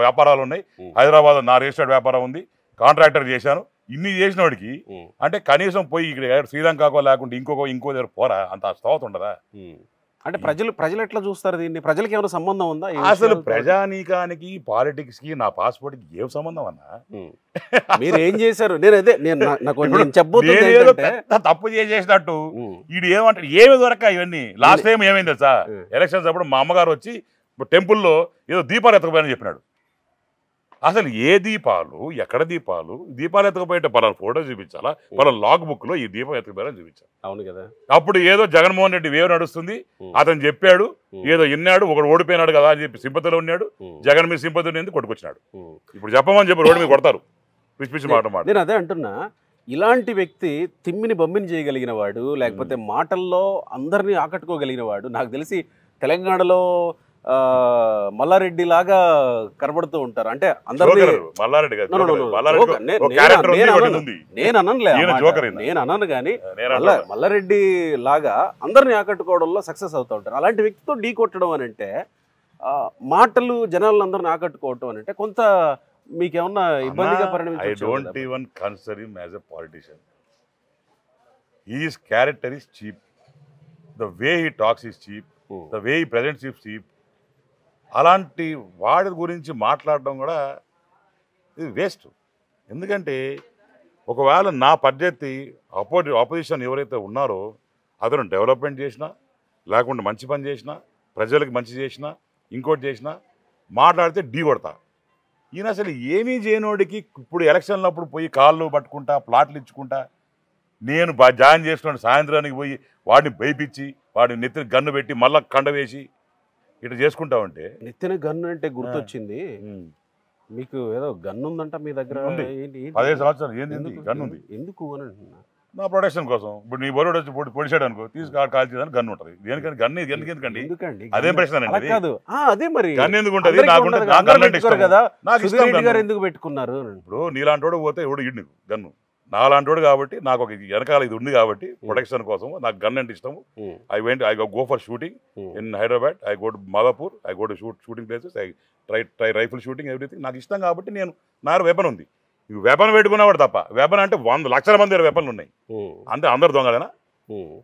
వ్యాపారాలు ఉన్నాయి, హైదరాబాద్ నా రిజిస్టర్డ్ వ్యాపారం ఉంది, కాంట్రాక్టర్ చేశాను. ఇన్ని చేసినవాడికి అంటే కనీసం పోయి ఇక్కడ శ్రీలంకకో లేకుంటే ఇంకో దగ్గర పోరా, అంత స్తోత ఉండదా? అంటే ప్రజలు ఎట్లా చూస్తారు దీన్ని? ప్రజలకి ఏమైనా సంబంధం ఉందా? అసలు ప్రజానీకానికి, పాలిటిక్స్ కి నా పాస్పోర్ట్ కి ఏం సంబంధం అన్నా? మీరు ఏం చేశారు? తప్పు చేసేసినట్టు వీడు ఏమంటాడు? ఏమి దొరక ఇవన్నీ. లాస్ట్ టైం ఏమైంది తెలుసా? ఎలక్షన్స్ అప్పుడు మా అమ్మగారు వచ్చి టెంపుల్లో ఏదో దీపాలు ఎత్తకపోయారని చెప్పినాడు. అసలు ఏ దీపాలు, ఎక్కడ దీపాలు ఎత్తకపోయింటే పలానా ఫోటో చూపించాలా, పలానా లాగ్ బుక్ లో ఈ దీపం ఎత్తకపోయారని చూపించాలి. అవును కదా. అప్పుడు ఏదో జగన్మోహన్ రెడ్డి వేవ్ నడుస్తుంది, అతను చెప్పాడు, ఏదో విన్నాడు, ఒకడు ఓడిపోయినాడు కదా అని చెప్పి సింపతిలో ఉన్నాడు. జగన్ మీద సింపతి ఉంది, కొట్టుకొచ్చినాడు. ఇప్పుడు చెప్పమని చెప్పి రోడ్డు మీద కొడతారు, పిచ్చి మాట. నేను అదే అంటున్నా, ఇలాంటి వ్యక్తి తిమ్మిని బొమ్మిని చేయగలిగిన వాడు, లేకపోతే మాటల్లో అందరినీ ఆకట్టుకోగలిగిన వాడు, నాకు తెలిసి తెలంగాణలో మల్లారెడ్డి లాగా కనబడుతూ ఉంటారు. అంటే నేను అన్నాను కానీ మల్లారెడ్డి లాగా అందరినీ ఆకట్టుకోవడంలో సక్సెస్ అవుతూ ఉంటారు. అలాంటి వ్యక్తితో ఢీ కొట్టడం అని అంటే, మాటలు జనాలను అందరిని ఆకట్టుకోవటం అని అంటే కొంత మీకేమన్నా ఇబ్బందిగా పరిణమించవచ్చు. I don't even consider him as a politician. His character is cheap. The way he talks is cheap. The way he presents is cheap. అలాంటి వాడి గురించి మాట్లాడడం కూడా ఇది వేస్ట్. ఎందుకంటే ఒకవేళ నా పద్ధతి ఆపోజిషన్ ఎవరైతే ఉన్నారో అతను డెవలప్మెంట్ చేసినా, లేకుంటే మంచి పని చేసినా, ప్రజలకు మంచి చేసినా, ఇంకోటి చేసినా మాట్లాడితే ఢీ కొడతా. ఈయన అసలు ఏమీ చేయనోడికి ఇప్పుడు ఎలక్షన్లప్పుడు పోయి కాళ్ళు పట్టుకుంటా, ప్లాట్లు ఇచ్చుకుంటా, నేను జాయిన్ చేసుకున్నాను, సాయంత్రానికి పోయి వాడిని భయపించి, వాడిని నెత్తిన గన్ను పెట్టి మళ్ళా కండ వేసి ఇట్లా చేసుకుంటా ఉంటే. నెత్తిన గన్ను అంటే గుర్తొచ్చింది, మీకు ఏదో గన్ను ఉందంట మీ దగ్గర? 15 సంవత్సరాలు ఏంది గన్ను ఉంది? ఎందుకు అని అంటున్నా? నా ప్రొటెక్షన్ కోసం. ఇప్పుడు నీ బరోడు వచ్చి పొడిచాడు అనుకో, కాల్చేదానికి గన్ను ఉంటుంది. దేనికని గన్ను ఎందుకండి? అదేం ప్రశ్న అండి? అదే మరి గన్ను ఎందుకు ఉంటుంది? నాకు ఎందుకు పెట్టుకున్నారు? ఇప్పుడు నీలాంటోడు పోతే ఎవడు ఇడు గన్ను, నాలాంటోడు కాబట్టి నాకు ఒక వెనకాల ఇది ఉంది కాబట్టి ప్రొటెక్షన్ కోసం నాకు గన్ అంటే ఇష్టము. I go for shooting in Hyderabad, I go to Madhapur, I go to shooting places, I try rifle shooting, everything. నాకు ఇష్టం కాబట్టి నేను నా వెపన్ ఉంది. వెపన్ పెట్టుకున్నవాడు తప్ప, వెపన్ అంటే 100 లక్షల మంది వెపన్లు ఉన్నాయి అంటే అందరు దొంగలేనా?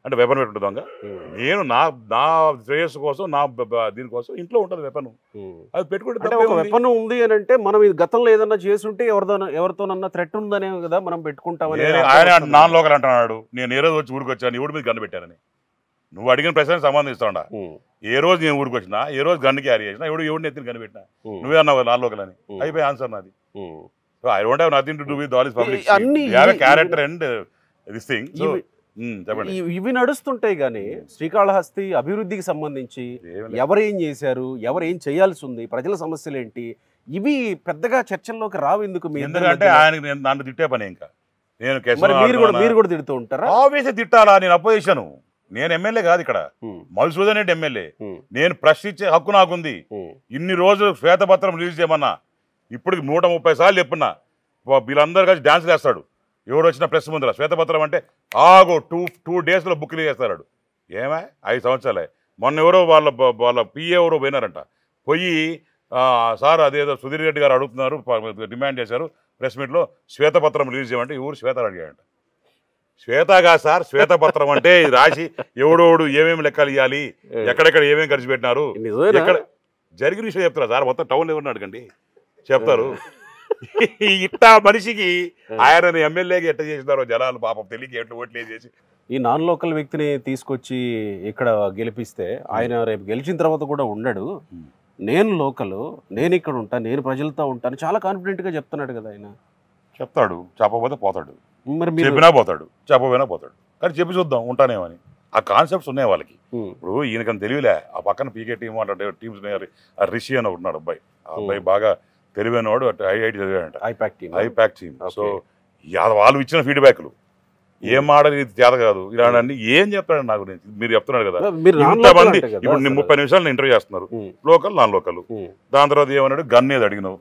అంటే వెపన్ పెట్టుకుంటే దొంగ. నేను నా శ్రేయస్సు కోసం, నా దీనికోసం ఇంట్లో ఉంటుంది వెపన్, అది పెట్టుకుంటే. ఒక వెపన్ ఉంది అని అంటే మనం ఇది గతంలో ఏదన్నా చేస్తుంటే ఎవరితోనన్నా థ్రెట్ ఉందనే కదా మనం పెట్టుకుంటామని. ఆయన నాన్ లోకల్ అంటున్నాడు, నేను ఏ రోజు వచ్చి ఊరికి వచ్చాను, ఎవడి మీద గన్ను పెట్టానని. నువ్వు అడిగిన ప్రశ్నకు సంబంధిస్తాడా? ఏ రోజు నేను ఊరికి వచ్చినా, ఏ రోజు గన్ను క్యారీ చేసినా, ఎవడిని ఎత్తిని కనిపెట్టినా, నువ్వే అన్నావు నాలుగు లోకలని, అయిపోయి ఆన్సర్ నాది. So I don't have nothing to do with all this public. They have a character and this thing. So చెప్పండి. ఇవి నడుస్తుంటాయి కానీ శ్రీకాళహస్తి అభివృద్ధికి సంబంధించి ఎవరేం చేశారు, ఎవరేం చేయాల్సి ఉంది, ప్రజల సమస్యలు ఏంటి, ఇవి పెద్దగా చర్చల్లోకి రావు. ఎందుకు? ఎందుకంటే ఆయనకి నేను నన్ను తిట్టే పని. ఇంకా నేను మీరు కూడా తిడుతూ ఉంటారా? ఆబ్వియస్లీ తిట్టాలా, నేను అపోజిషన్. నేను ఎమ్మెల్యే కాదు ఇక్కడ, మధుసూదన్ రెడ్డి ఎమ్మెల్యే. నేను ప్రశ్నించే హక్కు నాకుంది. ఇన్ని రోజులు శ్వేతపత్రం రిలీజ్ చేయమన్నా, ఇప్పటికి 130 సార్లు చెప్పున్నా. వీళ్ళందరూ కలిసి డాన్స్ వేస్తాడు ఎవరు వచ్చిన ప్రెస్ ముందర. శ్వేతపత్రం అంటే ఆగో 2 డేస్లో బుక్ రిలీజ్ చేస్తాడు. ఏమే 5 సంవత్సరాలే. మొన్న ఎవరో వాళ్ళ పిఏ ఎవరో పోయినారంట. పోయి సార్ అదేదో సుధీర్ రెడ్డి గారు అడుగుతున్నారు, డిమాండ్ చేశారు ప్రెస్ మీట్లో, శ్వేతపత్రం రిలీజ్ చేయమంటే ఎవరు శ్వేత అడిగాడంట. శ్వేతగా సార్, శ్వేతపత్రం అంటే రాసి ఎవడోడు ఏమేమి లెక్కలు ఇవ్వాలి, ఎక్కడెక్కడ ఏమేమి ఖర్చు పెట్టినారు, ఎక్కడ జరిగిన విషయం చెప్తారా సార్. మొత్తం టౌన్లో ఎవరిని అడగండి చెప్తారు. ఇట్టా మనిషికి ఆయన ఎమ్మెల్యేకి ఎట్ట చేసినారో జనాలు పాపం తెలియక ఎట్లా ఓట్లు చేసి ఈ నాన్ లోకల్ వ్యక్తిని తీసుకొచ్చి ఇక్కడ గెలిపిస్తే ఆయన రేపు గెలిచిన తర్వాత కూడా ఉండడు. నేను లోకల్, నేను ఇక్కడ ఉంటా, నేను ప్రజలతో ఉంటాను చాలా కాన్ఫిడెంట్గా చెప్తున్నాడు కదా ఆయన. చెప్తాడు, చెప్పకపోతే పోతాడు. మరి చెప్పినా పోతాడు, చెప్పపోయినా పోతాడు. కానీ చెప్పి చూద్దాం ఉంటానేమని. ఆ కాన్సెప్ట్స్ ఉన్నాయి వాళ్ళకి. ఇప్పుడు ఈయనకని తెలియలే. ఆ పక్కన పీకే టీం అంటే టీమ్స్ రిషి అని ఉన్నాడు అబ్బాయి. ఆ అబ్బాయి బాగా తెలివైనవాడు, ఐఐటి చదివాడంట, ఐపాక్ టీమ్. సో వాళ్ళు ఇచ్చిన ఫీడ్బ్యాక్లు ఏం ఆడది చేత కాదు ఇలాంటి ఏం చెప్తాడు నా గురించి. మీరు చెప్తున్నారు కదా ఇంతమంది, ఇప్పుడు 30 నిమిషాలు ఇంటర్వ్యూ చేస్తున్నారు, లోకల్ నాన్ లోకల్. దాని తర్వాత ఏమన్నాడు, గన్ ఏది అడిగినావు,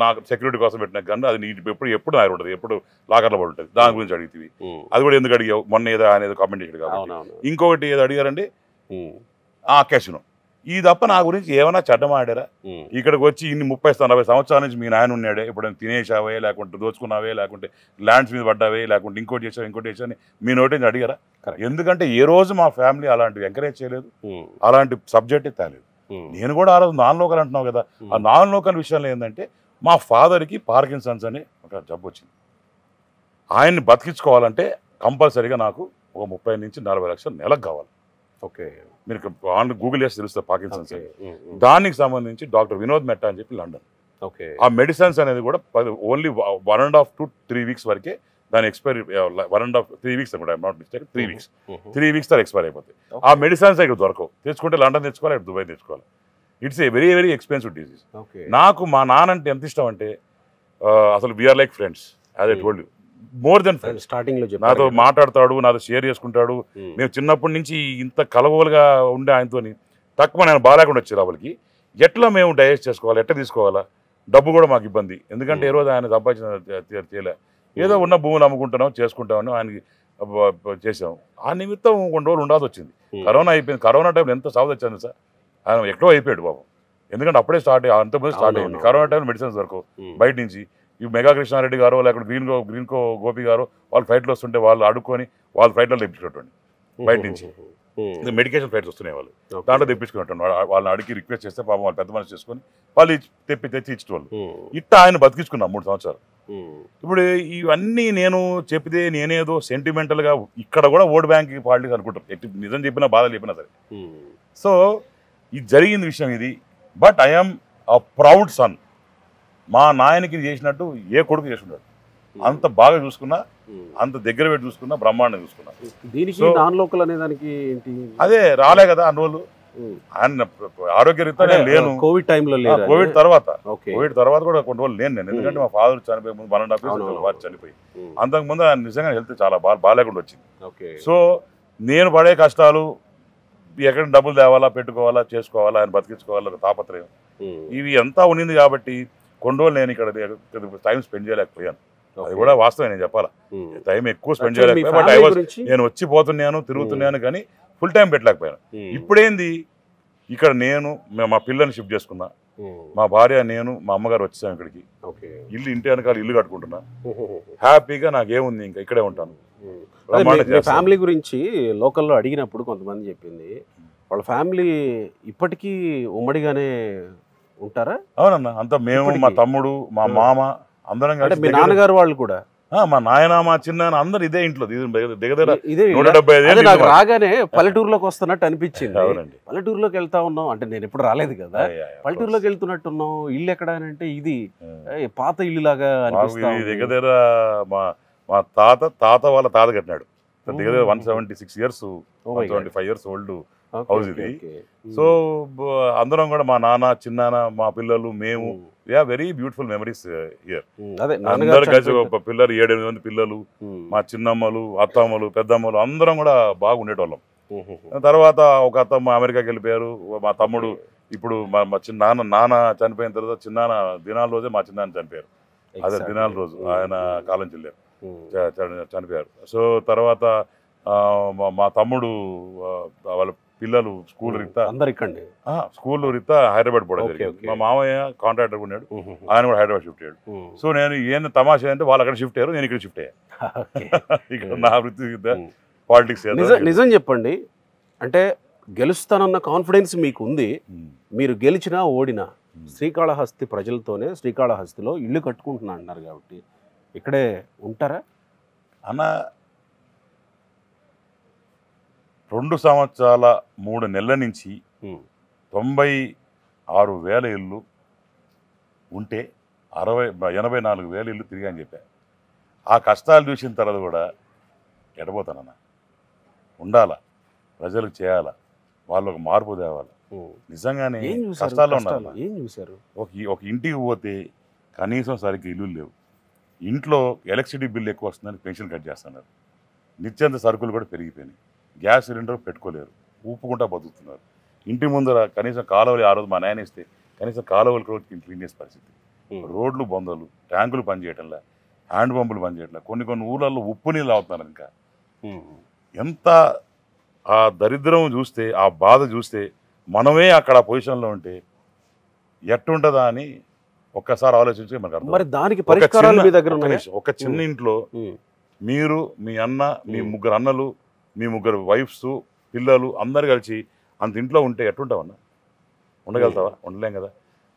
నాకు సెక్యూరిటీ కోసం పెట్టిన గన్, అది ఎప్పుడు నాకు ఉంటుంది, ఎప్పుడు లాకర్లో పడి ఉంటుంది, దాని గురించి అడిగితే అది కూడా ఎందుకు అడిగావు, మొన్న ఏదో అనేది కామెంట్ చేశాడు కాబట్టి. ఇంకొకటి ఏదో అడిగారండి, క్యాసినో. ఈ తప్ప నా గురించి ఏమైనా చెడ్డం ఆడారా? ఇక్కడికి వచ్చి ఇన్ని 30-40 సంవత్సరాల నుంచి మీ నాయన ఉన్నాడే, ఇప్పుడు తినేసావే, లేకుంటే దోచుకున్నావే, లేకుంటే ల్యాండ్స్ మీద పడ్డావే, లేకుంటే ఇంకోటి చేసావు అని మీ నోటి అడిగారా? ఎందుకంటే ఏ రోజు మా ఫ్యామిలీ అలాంటివి ఎంకరేజ్ చేయలేదు, అలాంటి సబ్జెక్టే తేలేదు. నేను కూడా ఆ రోజు నాన్ లోకల్ అంటున్నావు కదా, ఆ నాన్ లోకల్ విషయంలో ఏంటంటే మా ఫాదర్కి పార్కిన్సన్స్ అని ఒక జబ్బు వచ్చింది. ఆయన్ని బతికించుకోవాలంటే కంపల్సరీగా నాకు ఒక 30 నుంచి 40 లక్షలు నెలకు కావాలి. ఓకే, మీరు గూగుల్ చేసి తెలుస్తుంది పార్కిన్సన్స్. దానికి సంబంధించి డాక్టర్ వినోద్ మెట్టా అని చెప్పి లండన్. ఓకే, ఆ మెడిసిన్స్ అనేది కూడా ఓన్లీ 1.5 to 3 weeks వరకే దాని ఎక్స్పైరీ. 1.5 to 3 weeks అనుకుంటా, నాట్ మిస్టేక్, 3 weeks తర్వాత ఎక్స్పైర్ అయిపోతాయి. ఆ మెడిసిన్స్ ఇక్కడ దొరకవు, తెచ్చుకుంటే లండన్ తెచ్చుకోవాలి, ఇక్కడ దుబాయ్ తెచ్చుకోవాలి. It's a very very expensive disease. నాకు మా నాన్న అంటే ఎంత ఇష్టం అంటే అసలు we are like friends, as I told you, more than friends. Starting లో నాతో మాట్లాడతాడు, నాతో షేర్ చేసుకుంటాడు. మేము చిన్నప్పటి నుంచి ఇంత కలవలుగా ఉండే ఆయనతో తక్కువ నేను బాగాలేకుండా వచ్చే లోపలికి ఎట్లా మేము డైజెస్ట్ చేసుకోవాలి, ఎట్లా తీసుకోవాలా, డబ్బు కూడా మాకు ఇబ్బంది. ఎందుకంటే ఏ రోజు ఆయన సంపాదించిన చేయలే, ఏదో ఉన్న భూములు అమ్ముకుంటాం చేసుకుంటామని ఆయనకి చేసాం. ఆ నిమిత్తం కొన్ని రోజులు ఉండాల్సి వచ్చింది. కరోనా అయిపోయింది. కరోనా టైంలో ఎంత సాగు తెచ్చాను సార్, ఆయన ఎక్కడో అయిపోయాడు బాబు. ఎందుకంటే అప్పుడే అంతకుముందు స్టార్ట్ అయింది. కరోనా టైంలో మెడిసిన్స్ దొరకవు బయట నుంచి. ఈ మెగా కృష్ణారెడ్డి గారు, లేకపోతే గ్రీన్కో గోపి గారు, వాళ్ళు ఫ్లైట్లు వస్తుంటే వాళ్ళు అడుక్కొని వాళ్ళు ఫ్లైట్లో తెప్పించుకోండి బయట నుంచి. మెడికేషన్ ఫ్లైట్స్ వస్తున్నాయి, వాళ్ళు దాంట్లో తెప్పించుకున్నట్టు వాళ్ళని అడిగి రిక్వెస్ట్ చేస్తే పాపం వాళ్ళు పెద్ద మనసు చేసుకొని వాళ్ళు తెచ్చి ఇచ్చేవాళ్ళు. ఇట్లా ఆయన బతికించుకున్నాం 3 సంవత్సరాలు. ఇప్పుడు ఇవన్నీ నేను చెప్పితే నేనేదో సెంటిమెంటల్గా ఇక్కడ కూడా ఓట్ బ్యాంక్ పాలిటిక్స్ అనుకుంటారు, నిజం చెప్పినా బాధ చెప్పినా సరే. సో ఇది జరిగింది విషయం ఇది. But I'm a proud son. మా నాయనకి చేసినట్టు ఏ కొడుకు చేసుకుంటాడు. అంత బాగా చూసుకున్నా, అంత దగ్గర పెట్టి చూసుకున్నా, బ్రహ్మాండం చూసుకున్నా. అదే రాలే కదా అన్ని రోజులు. ఆయన ఆరోగ్యరీత్యా నేను లేను. కోవిడ్ టైంలో, కోవిడ్ తర్వాత కూడా కొన్ని రోజులు లేను నేను. ఎందుకంటే మా ఫాదర్ చనిపోయే ముందు 1.5 years వారు చనిపోయి, అంతకుముందు ఆయన నిజంగా హెల్త్ చాలా బాగాలేకుండా వచ్చింది. సో నేను పడే కష్టాలు, ఎక్కడ డబ్బులు తేవాలా, పెట్టుకోవాలా, చేసుకోవాలా, ఆయన బతికించుకోవాలా తాపత్రయం, ఇవి అంతా ఉన్నింది. కాబట్టి కొన్ని రోజులు నేను ఇక్కడ టైం స్పెండ్ చేయలేకపోయాను. అది కూడా వాస్తవం, నేను చెప్పాలా. టైం ఎక్కువ స్పెండ్ చేయలేకపోయాను. బట్ నేను వచ్చి పోతున్నాను, తిరుగుతున్నాను, కానీ ఫుల్ టైం పెట్టలేకపోయాను. ఇప్పుడేంది, ఇక్కడ నేను మా పిల్లల్ని షిఫ్ట్ చేసుకున్నా, మా భార్య నేను మా అమ్మగారు వచ్చాము ఇక్కడికి. ఇల్లు ఇంటి వెనకాల ఇల్లు కట్టుకుంటున్నా హ్యాపీగా. నాకేముంది, ఇంకా ఇక్కడే ఉంటాను. ఫ్యామిలీ గురించి లోకల్లో అడిగినప్పుడు కొంతమంది చెప్పింది, వాళ్ళ ఫ్యామిలీ ఇప్పటికీ ఉమ్మడిగానే ఉంటారా? అవునన్నా, అంతా మేము, మా తమ్ముడు, మా మామ అందరం కలిసి. మీ నాన్నగారు వాళ్ళు కూడా మా నాయన మా చిన్న అందరు ఇదే ఇంట్లో దగ్గర ఇదే 175 అదే నాకు రాగానే పల్లెటూరులోకి వస్తున్నట్టు అనిపించింది. అవునండి. పల్లెటూరులోకి వెళ్తా ఉన్నాం అంటే నేను ఎప్పుడు రాలేదు కదా, పల్లెటూరులోకి వెళ్తున్నట్టున్నాం. ఇల్లు ఎక్కడ అని అంటే ఇది పాత ఇల్లు లాగా అనిపిస్తా ఉంది. దగ్గర మా తాత వాళ్ళ తాత కట్టినాడు. దగ్గర 176 years 175 years ఓల్డ్ హౌస్ ఇది. సో అందరం కూడా మా నాన్న చిన్నాన్న మా పిల్లలు మేము వెరీ బ్యూటిఫుల్ మెమరీస్ హియర్. అందరు కలిసి ఒక పిల్లలు 7-8 మంది పిల్లలు, మా చిన్నమ్మలు అత్తమ్మలు పెద్దమ్మలు అందరం కూడా బాగా ఉండేటోళ్ళం. తర్వాత ఒక అత్తమ్మ అమెరికాకి వెళ్ళిపోయారు. మా తమ్ముడు ఇప్పుడు మా నాన్న చనిపోయిన తర్వాత చిన్నాన్న దినాల రోజే మా చిన్నాన్న చనిపోయారు. అదే దినాల రోజు ఆయన కాలం చెల్లారు, చనిపోయారు. సో తర్వాత మా తమ్ముడు వాళ్ళ పిల్లలు స్కూల్ రీత్యా స్కూల్ రీత్యా హైదరాబాద్ పోవడం జరిగింది. మా మామయ్య కాంట్రాక్టర్ ఉన్నాడు, ఆయన కూడా హైదరాబాద్ షిఫ్ట్ అయ్యాడు. సో నేను ఏం తమాషా అంటే వాళ్ళు అక్కడ షిఫ్ట్ అయ్యారు, నేను ఇక్కడ షిఫ్ట్ అయ్యా. ఇక్కడ నా వృత్తి పాలిటిక్స్. నిజం చెప్పండి, అంటే గెలుస్తానన్న కాన్ఫిడెన్స్ మీకు ఉంది. మీరు గెలిచినా ఓడినా శ్రీకాళహస్తి ప్రజలతోనే శ్రీకాళహస్తిలో ఇల్లు కట్టుకుంటున్నా అన్నారు కాబట్టి ఇక్కడే ఉంటారా అన్న? 2 సంవత్సరాల 3 నెలల నుంచి 96,000 ఇళ్ళు ఉంటే 84,000 ఇళ్ళు తిరిగా అని చెప్పా. ఆ కష్టాలు చూసిన తర్వాత కూడా ఎడబోతానన్నా, ఉండాలా, ప్రజలకు చేయాలా, వాళ్ళకు మార్పు తేవాలా. నిజంగానే కష్టాల్లో ఉన్నారు. ఏం చూసారు? ఒక ఇంటికి పోతే కనీసం సరిగ్గా ఇల్లు లేవు. ఇంట్లో ఎలక్ట్రిసిటీ బిల్ ఎక్కువ వస్తుందని పెన్షన్ కట్ చేస్తున్నారు. నిత్యంత సరుకులు కూడా పెరిగిపోయినాయి. గ్యాస్ సిలిండర్ పెట్టుకోలేరు, ఊపుకుంటా బతుకుతున్నారు. ఇంటి ముందర కనీసం కాలువలు, ఆ రోజు మా నాయన ఇస్తే కనీసం కాలువలు కూడా క్లీన్ చేసే పరిస్థితి. రోడ్లు బందలు, ట్యాంకులు పనిచేయటంలా, హ్యాండ్ పంపులు పనిచేయట్లా. కొన్ని ఊళ్ళల్లో ఉప్పు నీళ్ళు అవుతున్నారు. ఇంకా ఎంత ఆ దరిద్రం చూస్తే, ఆ బాధ చూస్తే, మనమే అక్కడ పొజిషన్లో ఉంటే ఎట్టుంటుందా అని ఒక్కసారి ఆలోచించి మనకు అర్థం. మరి దానికి పరిష్కారాలు మీ దగ్గర ఉన్నాయి. ఒక చిన్న ఇంట్లో మీరు, మీ అన్న, మీ 3 అన్నలు, మీ 3 వైఫ్స్, పిల్లలు అందరు కలిసి అంత ఇంట్లో ఉంటే ఎట్టుంటావన్నా? ఉండగలుగుతావా? ఉండలేం కదా.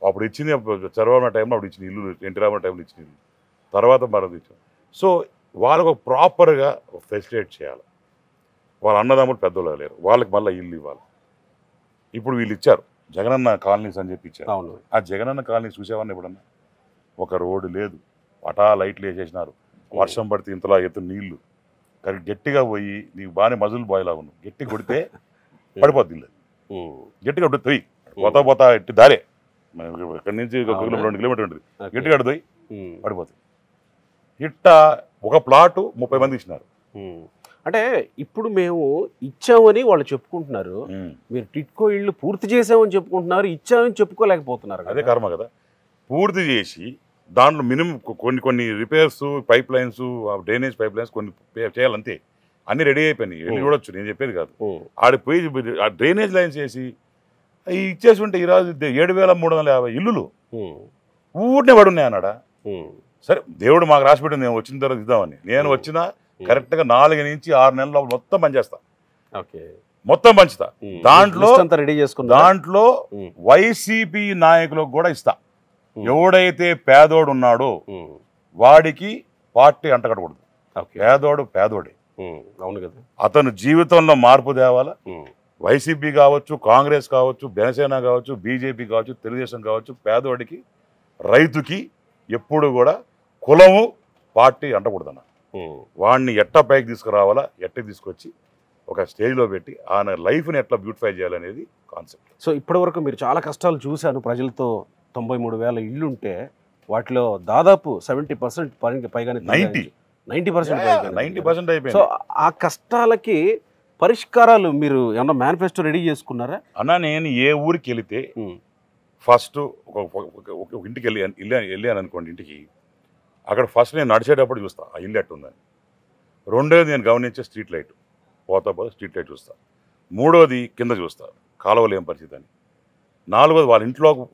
అప్పుడు ఇచ్చింది చరవాల టైంలో అప్పుడు ఇచ్చిన ఇల్లు, ఎన్టీ రామారావు టైంలో ఇచ్చిన ఇల్లు, తర్వాత మరొకటి ఇచ్చాం. సో వాళ్ళకు ప్రాపర్గా ఫెసిలిటేట్ చేయాలి. వాళ్ళ అన్నదమ్ములు పెద్దోళ్ళు లేరు, వాళ్ళకి మళ్ళీ ఇల్లు ఇవ్వాలి. ఇప్పుడు వీళ్ళు ఇచ్చారు జగనన్న కాలనీస్ అని చెప్పి ఇచ్చారు. ఆ జగనన్న కాలనీ చూసేవాడిని ఎప్పుడన్నా? ఒక రోడ్డు లేదు, పటా లైట్లు వేసేసినారు. వర్షం పడితే ఇంతలా ఎత్తు నీళ్లు గట్టిగా పోయి నీకు బాగానే మజులు బాయ్ లాగా ఉన్నావు, గట్టి కొడితే పడిపోద్ది ఇల్లు. గట్టిగా కొడుతుంది పోతా ఎట్టి దారే, ఇక్కడి నుంచి 1 కిలోమీటర్ 2 కిలోమీటర్ ఉంటుంది, గట్టిగా అడుగుతాయి పడిపోతాయి. ఇట్ట ఒక ప్లాటు 30 మంది ఇచ్చినారు. అంటే ఇప్పుడు మేము ఇచ్చామని వాళ్ళు చెప్పుకుంటున్నారు, మీరు టిట్కో ఇళ్ళు పూర్తి చేసామని చెప్పుకుంటున్నారు, ఇచ్చామని చెప్పుకోలేకపోతున్నారు. అదే కర్మ కదా. పూర్తి చేసి దాంట్లో మినిమం కొన్ని repairs, pipe lines, drainage pipe lines కొన్ని చేయాలంతే. అన్ని రెడీ అయిపోయినాయి, వెళ్ళి చూడొచ్చు, నేను చెప్పేది కాదు. ఆడికి పోయి ఆ డ్రైనేజ్ లైన్స్ వేసి ఇచ్చేసి ఉంటే ఈరోజు 7,350 ఇల్లులు ఊరినే పడున్నాయి అన్నాడా. సరే దేవుడు మాకు రాసిపెట్టింది, నేను వచ్చిన తర్వాత ఇద్దామని. నేను వచ్చిన కరెక్ట్గా 4 నుంచి 6 నెలల మొత్తం పనిచేస్తా, మొత్తం పంచుతా. దాంట్లో వైసీపీ నాయకులకు కూడా ఇస్తా. ఎవడైతే పేదోడు ఉన్నాడో వాడికి పార్టీ అంటకూడదు. పేదోడు పేదోడే, అవును కదా. అతను జీవితంలో మార్పు తేవాలా. వైసీపీ కావచ్చు, కాంగ్రెస్ కావచ్చు, జనసేన కావచ్చు, బీజేపీ కావచ్చు, తెలుగుదేశం కావచ్చు, పేదోడికి రైతుకి ఎప్పుడు కూడా కులము పార్టీ అంటకూడదన్న. వాడిని ఎట్లా పైకి తీసుకురావాలా, ఎట్లా తీసుకొచ్చి ఒక స్టేజ్లో పెట్టి ఆయన లైఫ్ని ఎట్లా బ్యూటిఫై చేయాలనేది కాన్సెప్ట్. సో ఇప్పటివరకు మీరు చాలా కష్టాలు చూశాను. ప్రజలతో 93,000 ఇళ్ళు ఉంటే వాటిలో దాదాపు 70% పైగానే 90% అయిపోయింది. సో ఆ కష్టాలకి పరిష్కారాలు మీరు ఏమన్నా మేనిఫెస్టో రెడీ చేసుకున్నారా? అన్న నేను ఏ ఊరికి వెళితే ఫస్ట్ ఒక ఇంటికి వెళ్ళాను అనుకోండి, ఇంటికి అక్కడ ఫస్ట్ నేను నడిచేటప్పుడు చూస్తా ఆ ఇల్లు ఎట్టుందని. రెండోది నేను గమనించే స్ట్రీట్ లైట్, పోతా స్ట్రీట్ లైట్ చూస్తా. మూడోది కింద చూస్తా కాలువలు ఏం పరిస్థితి అని. నాలుగోది వాళ్ళ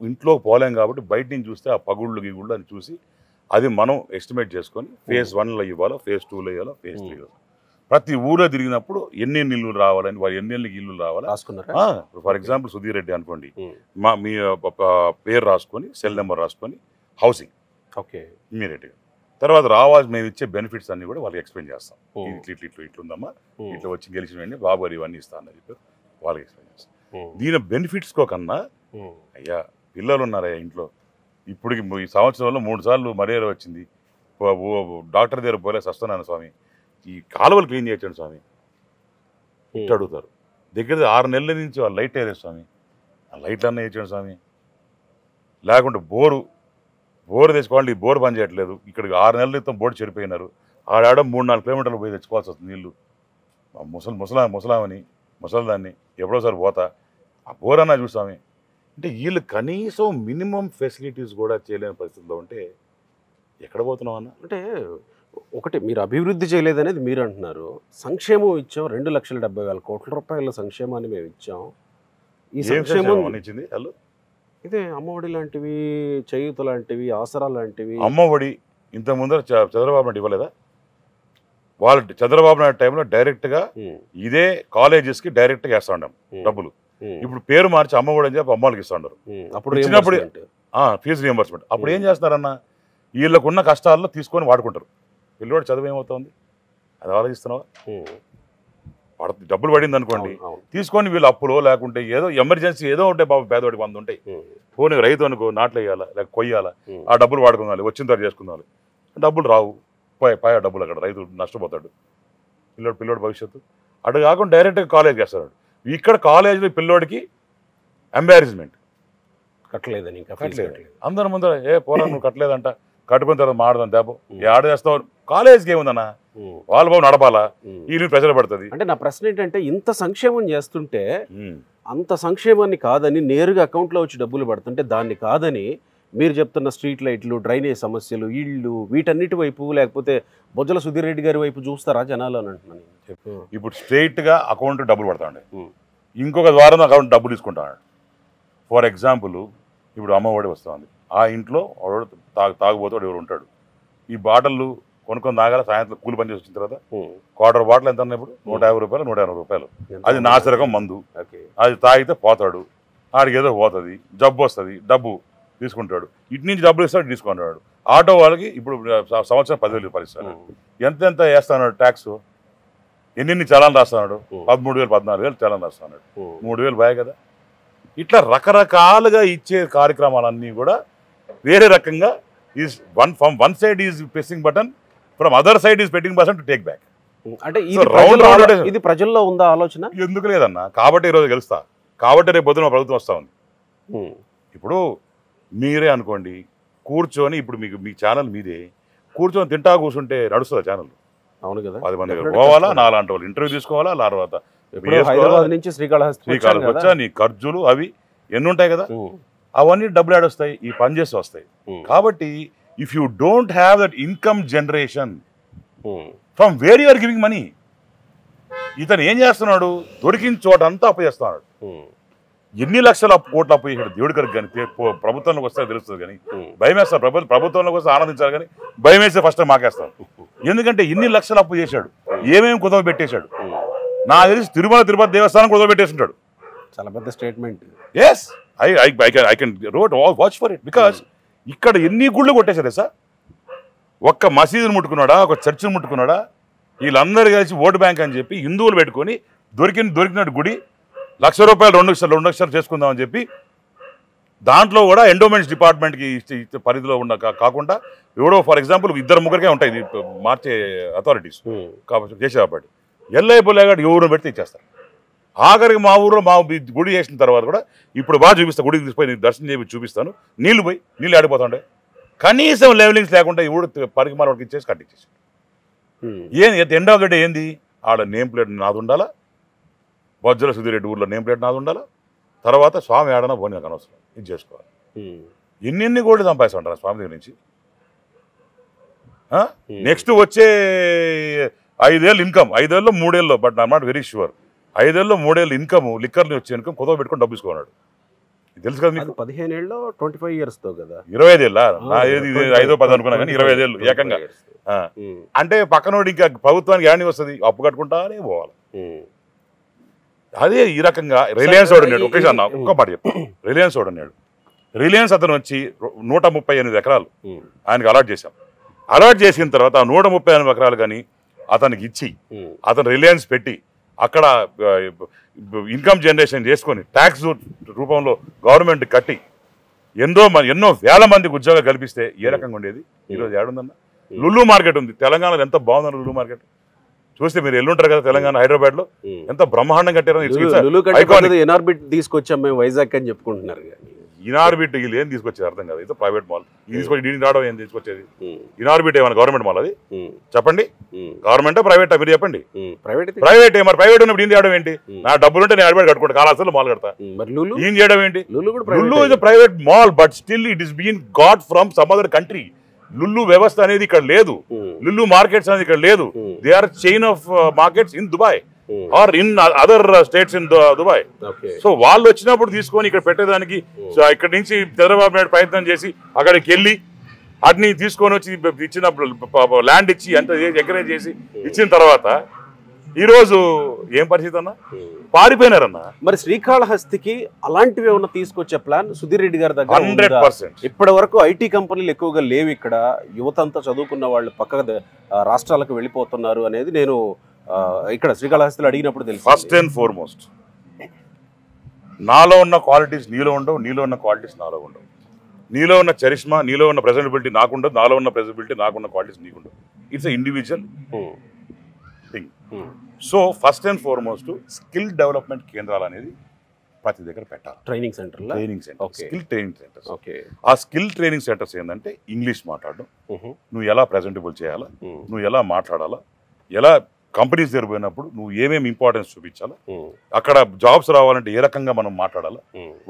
ఇంట్లోకి పోలేం కాబట్టి బయట నుంచి చూస్తే ఆ పగుళ్ళు గిగుళ్ళు అని చూసి అది మనం ఎస్టిమేట్ చేసుకొని ఫేజ్ 1లో ఇవ్వాలో, ఫేజ్ 2లో ఇవ్వాలో, ఫేజ్ 3లో. ప్రతి ఊళ్ళో తిరిగినప్పుడు ఎన్ని ఇల్లు రావాలని, వాళ్ళు ఎన్ని ఇల్లు రావాలి. ఫర్ ఎగ్జాంపుల్ సుధీర్ రెడ్డి అనుకోండి, మీ పేరు రాసుకొని, సెల్ నెంబర్ రాసుకొని హౌసింగ్ ఇమ్మీడియట్గా తర్వాత రావాలి మేము ఇచ్చే బెనిఫిట్స్ అన్ని కూడా వాళ్ళకి ఎక్స్ప్లెయిన్ చేస్తాం. ఇట్లుందమ్మా, ఇట్లా వచ్చి గెలిచినండి బాబు గారు ఇవన్నీ ఇస్తానని చెప్పి వాళ్ళకి ఎక్స్ప్లెయిన్ చేస్తాం. దీని బెనిఫిట్స్కో కన్నా అయ్యా పిల్లలు ఉన్నారయ్యా ఇంట్లో, ఇప్పుడు ఈ సంవత్సరంలో 3 సార్లు మలేరియా వచ్చింది, డాక్టర్ దగ్గర పోలే వస్తున్నాను స్వామి, ఈ కాలువలు క్లీన్ చేయొచ్చండి స్వామి ఇట్లా అడుగుతారు. దగ్గర 6 నెలల నుంచి వాళ్ళు లైట్ వేయలేదు స్వామి, ఆ లైట్లు అన్న వేయచ్చండి స్వామి. లేకుంటే బోరు తెచ్చుకోవాలి, బోరు పని చేయట్లేదు, ఇక్కడికి 6 నెలల క్రితం బోర్డు చెడిపోయినారు, ఆడాడ 3-4 కిలోమీటర్లు పోయి తెచ్చుకోవాల్సి వస్తుంది నీళ్ళు. ముసలిదాన్ని ఎప్పుడోసారి పోతా ఆ బోర్ అన్నా చూస్తామే. అంటే వీళ్ళు కనీసం మినిమం ఫెసిలిటీస్ కూడా చేయలేని పరిస్థితిలో ఉంటే ఎక్కడ పోతున్నాం అన్న? అంటే ఒకటి మీరు అభివృద్ధి చేయలేదనేది మీరు అంటున్నారు, సంక్షేమం ఇచ్చాం 2,70,000 కోట్ల రూపాయల సంక్షేమాన్ని మేము ఇచ్చాం. ఈ సంక్షేమం ఇచ్చింది వాళ్ళు ఇదే అమ్మఒడి లాంటివి, చేయూత లాంటివి, ఆసరా లాంటివి. అమ్మఒడి ఇంత ముందర చంద్రబాబు నాయుడు ఇవ్వలేదా? వాళ్ళు చంద్రబాబు నాయుడు టైంలో డైరెక్ట్గా ఇదే కాలేజెస్కి డైరెక్ట్గా వేస్తా ఉన్నాం డబ్బులు. ఇప్పుడు పేరు మార్చి అమ్మఒడి అని చెప్పి అమ్మవాళ్ళకి ఇస్తా ఉన్నారు. అప్పుడు ఇచ్చినప్పుడు ఫీజు రియంబర్స్మెంట్. అప్పుడు ఏం చేస్తున్నారన్న, వీళ్ళకున్న కష్టాల్లో తీసుకొని వాడుకుంటారు. పిల్లవాడు చదువు ఏమవుతుంది అది ఆలోచిస్తున్నావా? డబ్బులు పడింది అనుకోండి, తీసుకొని వీళ్ళు అప్పులో లేకుంటే ఏదో ఎమర్జెన్సీ ఏదో ఉంటాయి బాబు, పేదవాడికి 100 ఉంటాయి. పోనీ రైతు అనుకో, నాట్లు వేయాలా లేక కొయ్యాలా, ఆ డబ్బులు వాడుకోవాలి, వచ్చిన తర్వాత చేసుకుందాం. డబ్బులు రావు, పోయా డబ్బులు అక్కడ రైతు నష్టపోతాడు. పిల్లోడు భవిష్యత్తు అటు కాకుండా డైరెక్ట్గా కాలేజ్కి వేస్తాడు. ఇక్కడ కాలేజీలో పిల్లోడికి ఎంబారిస్మెంట్, కట్టలేదని ఇంకా కట్టలేదు. అందరి ముందర పోరా నువ్వు కట్టలేదంట, కట్టుకున్న తర్వాత మాడదాం దెబ్బ ఆడ చేస్తావు. కాలేజ్కి ఏముందన్నా, వాళ్ళ బాబు నడపాలా, ఈ ప్రెషర్ పడుతుంది. అంటే నా ప్రశ్న ఏంటంటే, ఇంత సంక్షేమం చేస్తుంటే అంత సంక్షేమాన్ని కాదని నేరుగా అకౌంట్లో వచ్చి డబ్బులు పడుతుంటే దాన్ని కాదని మీరు చెప్తున్న స్ట్రీట్ లైట్లు, డ్రైనేజ్ సమస్యలు, ఇళ్ళు, వీటన్నిటి వైపు లేకపోతే బొజ్జల సుధీర్ రెడ్డి గారి వైపు చూస్తారా జనాలు అని అంటున్నాను. ఇప్పుడు స్ట్రైట్గా అకౌంట్ డబ్బులు పడతాండి, ఇంకొక ద్వారా అకౌంట్ డబ్బులు తీసుకుంటాడు. ఫర్ ఎగ్జాంపుల్ ఇప్పుడు అమ్మఒడి వస్తుంది, ఆ ఇంట్లో తాగుబోతాడు ఎవరు ఉంటాడు, ఈ బాటిల్ కొనుక్కొని తాగాల, సాయంత్రం కూలి పని చేసి వచ్చిన తర్వాత క్వార్టర్ బాటిల్ ఎంత ఉన్నాయి ఇప్పుడు 150 రూపాయలు 180 రూపాయలు. అది నాసిరకం మందు, అది తాగితే పోతాడు, ఆడికి ఏదో పోతుంది, జబ్బు వస్తుంది, డబ్బు తీసుకుంటాడు, ఇటు నుంచి డబ్బులు ఇస్తాడు తీసుకుంటాడు. ఆటో వాళ్ళకి ఇప్పుడు సంవత్సరం 10,000 రూపాయలు ఇస్తాడు. ఎంత వేస్తాడు ట్యాక్స్, ఎన్ని చలాన్ రాస్తున్నాడు, 13,000 14,000 చలాన్ రాస్తున్నాడు, 3,000 బాయ్ కదా. ఇట్లా రకరకాలుగా ఇచ్చే కార్యక్రమాలన్నీ కూడా వేరే రకంగా is one side is pressing button, from other side is putting button to take back. అంటే ఇది ప్రజల్లో ఉందా ఆలోచన? ఎందుకు లేదన్నా, కాబట్టి ఈరోజు గెలుస్తా, కాబట్టి రేపు పొద్దున ప్రభుత్వం వస్తూ ఉంది. ఇప్పుడు మీరే అనుకోండి కూర్చొని, ఇప్పుడు మీ ఛానల్ మీదే, కూర్చొని తింటా కూర్చుంటే నడుస్తుందా ఛానల్? అవును కదా, 10 మంది పోవాలా, 4 లాంటి వాళ్ళు ఇంటర్వ్యూ తీసుకోవాలా, తర్వాత హైదరాబాద్ నుంచి శ్రీకాళహస్తి వచ్చా నీ ఖర్చులు అవి ఎన్ని ఉంటాయి కదా, అవన్నీ డబ్బులు ఆడొస్తాయి, ఈ పని చేసి వస్తాయి. కాబట్టి if you don't have that income generation, from where you are giving money. ఇతను ఏం చేస్తున్నాడు, దొరికిన చోట అంతా అప్పు చేస్తున్నాడు. ఎన్ని లక్షల కోట్ల అప్పు చేశాడు దేవుడి గారికి కానీ, ప్రభుత్వంలోకి వస్తే తెలుస్తుంది కానీ భయం వేస్తారు. ప్రభుత్వంలోకి వస్తే ఆనందించాలి కానీ భయం వేస్తే ఫస్ట్ మాకేస్తారు. ఎందుకంటే ఇన్ని లక్షల అప్పు చేశాడు, ఏమేమి కుదవ పెట్టేశాడు. నాకు తెలిసి తిరుపతి దేవస్థానం కుదవ పెట్టేసింటాడు. చాలా పెద్ద statement. Yes, I can watch for it, because ఇక్కడ ఎన్ని గుళ్ళు కొట్టేశారు సార్. ఒక్క మసీదును ముట్టుకున్నాడా, ఒక చర్చిని ముట్టుకున్నాడా, వీళ్ళందరూ కలిసి ఓటు బ్యాంక్ అని చెప్పి హిందువులు పెట్టుకొని దొరికినట్టు గుడి ₹1,00,000 2 లక్షలు చేసుకుందామని చెప్పి దాంట్లో కూడా ఎండోమెంట్స్ డిపార్ట్మెంట్కి పరిధిలో ఉన్న కాకుండా ఎవడో ఫర్ ఎగ్జాంపుల్ 2-3 ఉంటాయి మార్చే అథారిటీస్ కాబట్టి చేసే కాబట్టి ఎల్ఐపోలేగాడు ఎవరు పెడితే ఇచ్చేస్తారు. ఆఖరికి మా ఊళ్ళో మా గుడి చేసిన తర్వాత కూడా ఇప్పుడు బాగా చూపిస్తాను, గుడికి తీసుకుపోయి దర్శనం చేసి చూపిస్తాను, నీళ్ళు ఆడిపోతుండే, కనీసం లెవెలింగ్స్ లేకుండా ఎవడు పరిమాణ వాడికి ఇచ్చేసి కట్టించేసి ఎండ్ ఆఫ్ ద డే ఏంది, ఆడ నేమ్ ప్లేట్ నాది ఉండాలా, బొజ్జల సుధీర్ రెడ్డి ఊర్లో నేమ్ ప్లేట్ నాది ఉండాలా, తర్వాత స్వామి ఆడనా పోనీ నాకు అనవసరం, ఇది చేసుకోవాలి. ఎన్ని కోట్లు సంపాదిస్తూ ఉంటారు స్వామి దగ్గర నుంచి. నెక్స్ట్ వచ్చే 5 ఏళ్ళు ఇన్కమ్, 5 ఏళ్ళలో 3 ఏళ్ళు, but I not very sure, 5 ఏళ్ళలో 3 ఏళ్ళు ఇన్కమ్, లిక్కర్ని వచ్చే ఇన్కమ్ కొత్త పెట్టుకొని డబ్బు తీసుకున్నాడు. తెలుసు కదా మీకు, 15 ఏళ్ళలో 25 years తో కదా, 25 ఏళ్ళ 5-10 అనుకున్నా కానీ 25 ఏళ్ళు ఏకంగా. అంటే పక్కనోడు ఇంకా ప్రభుత్వానికి ఏమని వస్తుంది, అప్పు కట్టుకుంటానే పోవాలి. అదే ఈ రకంగా రిలయన్స్ వాడు ఉన్నాడు. ఒకేసారి ఒక్క మాట చెప్పు, రిలయన్స్ వాడు ఉన్నాడు. రిలయన్స్ అతను వచ్చి 138 ఎకరాలు ఆయనకు అలాట్ చేశాం. అలాట్ చేసిన తర్వాత ఆ 138 ఎకరాలు కానీ అతనికి ఇచ్చి అతను రిలయన్స్ పెట్టి అక్కడ ఇన్కమ్ జనరేషన్ చేసుకొని ట్యాక్స్ రూపంలో గవర్నమెంట్ కట్టి ఎన్నో వేల మందికి ఉద్యోగాలు కల్పిస్తే ఏ రకంగా ఉండేది? ఈరోజు ఏడుందన్న లుల్లు మార్కెట్ ఉంది తెలంగాణలో. ఎంత బాగుందన్న లుల్లు మార్కెట్ చూస్తే మీరు ఎల్లుంటారు కదా తెలంగాణ హైదరాబాద్ లో ఎంత బ్రహ్మాండం కట్టారో. తీసుకొచ్చాం మేము వైజాగ్ అని చెప్పుకుంటున్నారు. ఇనార్బిట్ వీళ్ళు ఏం తీసుకొచ్చేది అర్థం కాదు. ఇది ప్రైవేట్ మాల్ తీసుకొచ్చి దీన్ని రావడం ఏం తీసుకొచ్చేది? ఇనార్బిట్ ఏమైనా గవర్నమెంట్ మాల్ అది? చెప్పండి, గవర్నమెంట్ ప్రైవేట్ మీరు చెప్పండి. ప్రైవేట్ మరి ప్రైవేట్ ఉన్నప్పుడు దీన్ని చేయడం ఏంటి? నా డబ్బులు ఉంటే నేను అడ్వర్ట్ కట్టుకుంటా, కాలాసలు మాల్ కడతా. ఏం చేయడం ఏంటి? Lulu is private mall but still it is been got from some other country. Lulu వ్యవస్థ అనేది ఇక్కడ లేదు, లుల్లు మార్కెట్స్ అనేది ఇక్కడ లేదు. They are chain of markets in Dubai are in other states in Dubai. So వాళ్ళు వచ్చినప్పుడు తీసుకొని ఇక్కడ పెట్టేదానికి ఇక్కడ నుంచి చంద్రబాబు నాయుడు ప్రయత్నం చేసి అక్కడికి వెళ్ళి వాటిని తీసుకొని వచ్చి ఇచ్చినప్పుడు ల్యాండ్ ఇచ్చి అంత ఎంకరేజ్ చేసి ఇచ్చిన తర్వాత ఈరోజు ఏం పరిస్థితి అన్న? పారిపోయినారన్న. మరి శ్రీకాళహస్తికి అలాంటివి ఏమన్నా తీసుకొచ్చే ప్లాన్ సుధీర్ రెడ్డి గారి దగ్గర 100%. ఇప్పటి వరకు ఐటీ కంపెనీలు ఎక్కువగా లేవు ఇక్కడ, యువత అంతా చదువుకున్న వాళ్ళు పక్క రాష్ట్రాలకు వెళ్ళిపోతున్నారు అనేది నేను ఇక్కడ శ్రీకాళహస్తిలో అడిగినప్పుడు తెలుసు. ఫస్ట్ అండ్ ఫార్మోస్ట్ నాలో ఉన్న క్వాలిటీస్ నీలో ఉండవు, నీలో ఉన్న క్వాలిటీస్ నాలో ఉండవు. నీలో ఉన్న చరిష్మా, నీలో ఉన్న ప్రెజెంటబిలిటీ నాకుండదు, నాలో ఉన్న ప్రెజెంటబిలిటీ నాకున్న క్వాలిటీస్ నీకుండవు. It's individual thing. So first and foremost skill development కేంద్రాలు అనేది ప్రతి దగ్గర పెట్టాలి. Training center, skill training centers. ఆ స్కిల్ ట్రైనింగ్ సెంటర్స్ ఏంటంటే ఇంగ్లీష్ మాట్లాడడం, నువ్వు ఎలా ప్రెజెంటబుల్ చేయాలా, నువ్వు ఎలా మాట్లాడాలా, ఎలా కంపెనీస్ దగ్గర పోయినప్పుడు నువ్వు ఏమేమి ఇంపార్టెన్స్ చూపించాలా, అక్కడ జాబ్స్ రావాలంటే ఏ రకంగా మనం మాట్లాడాలా,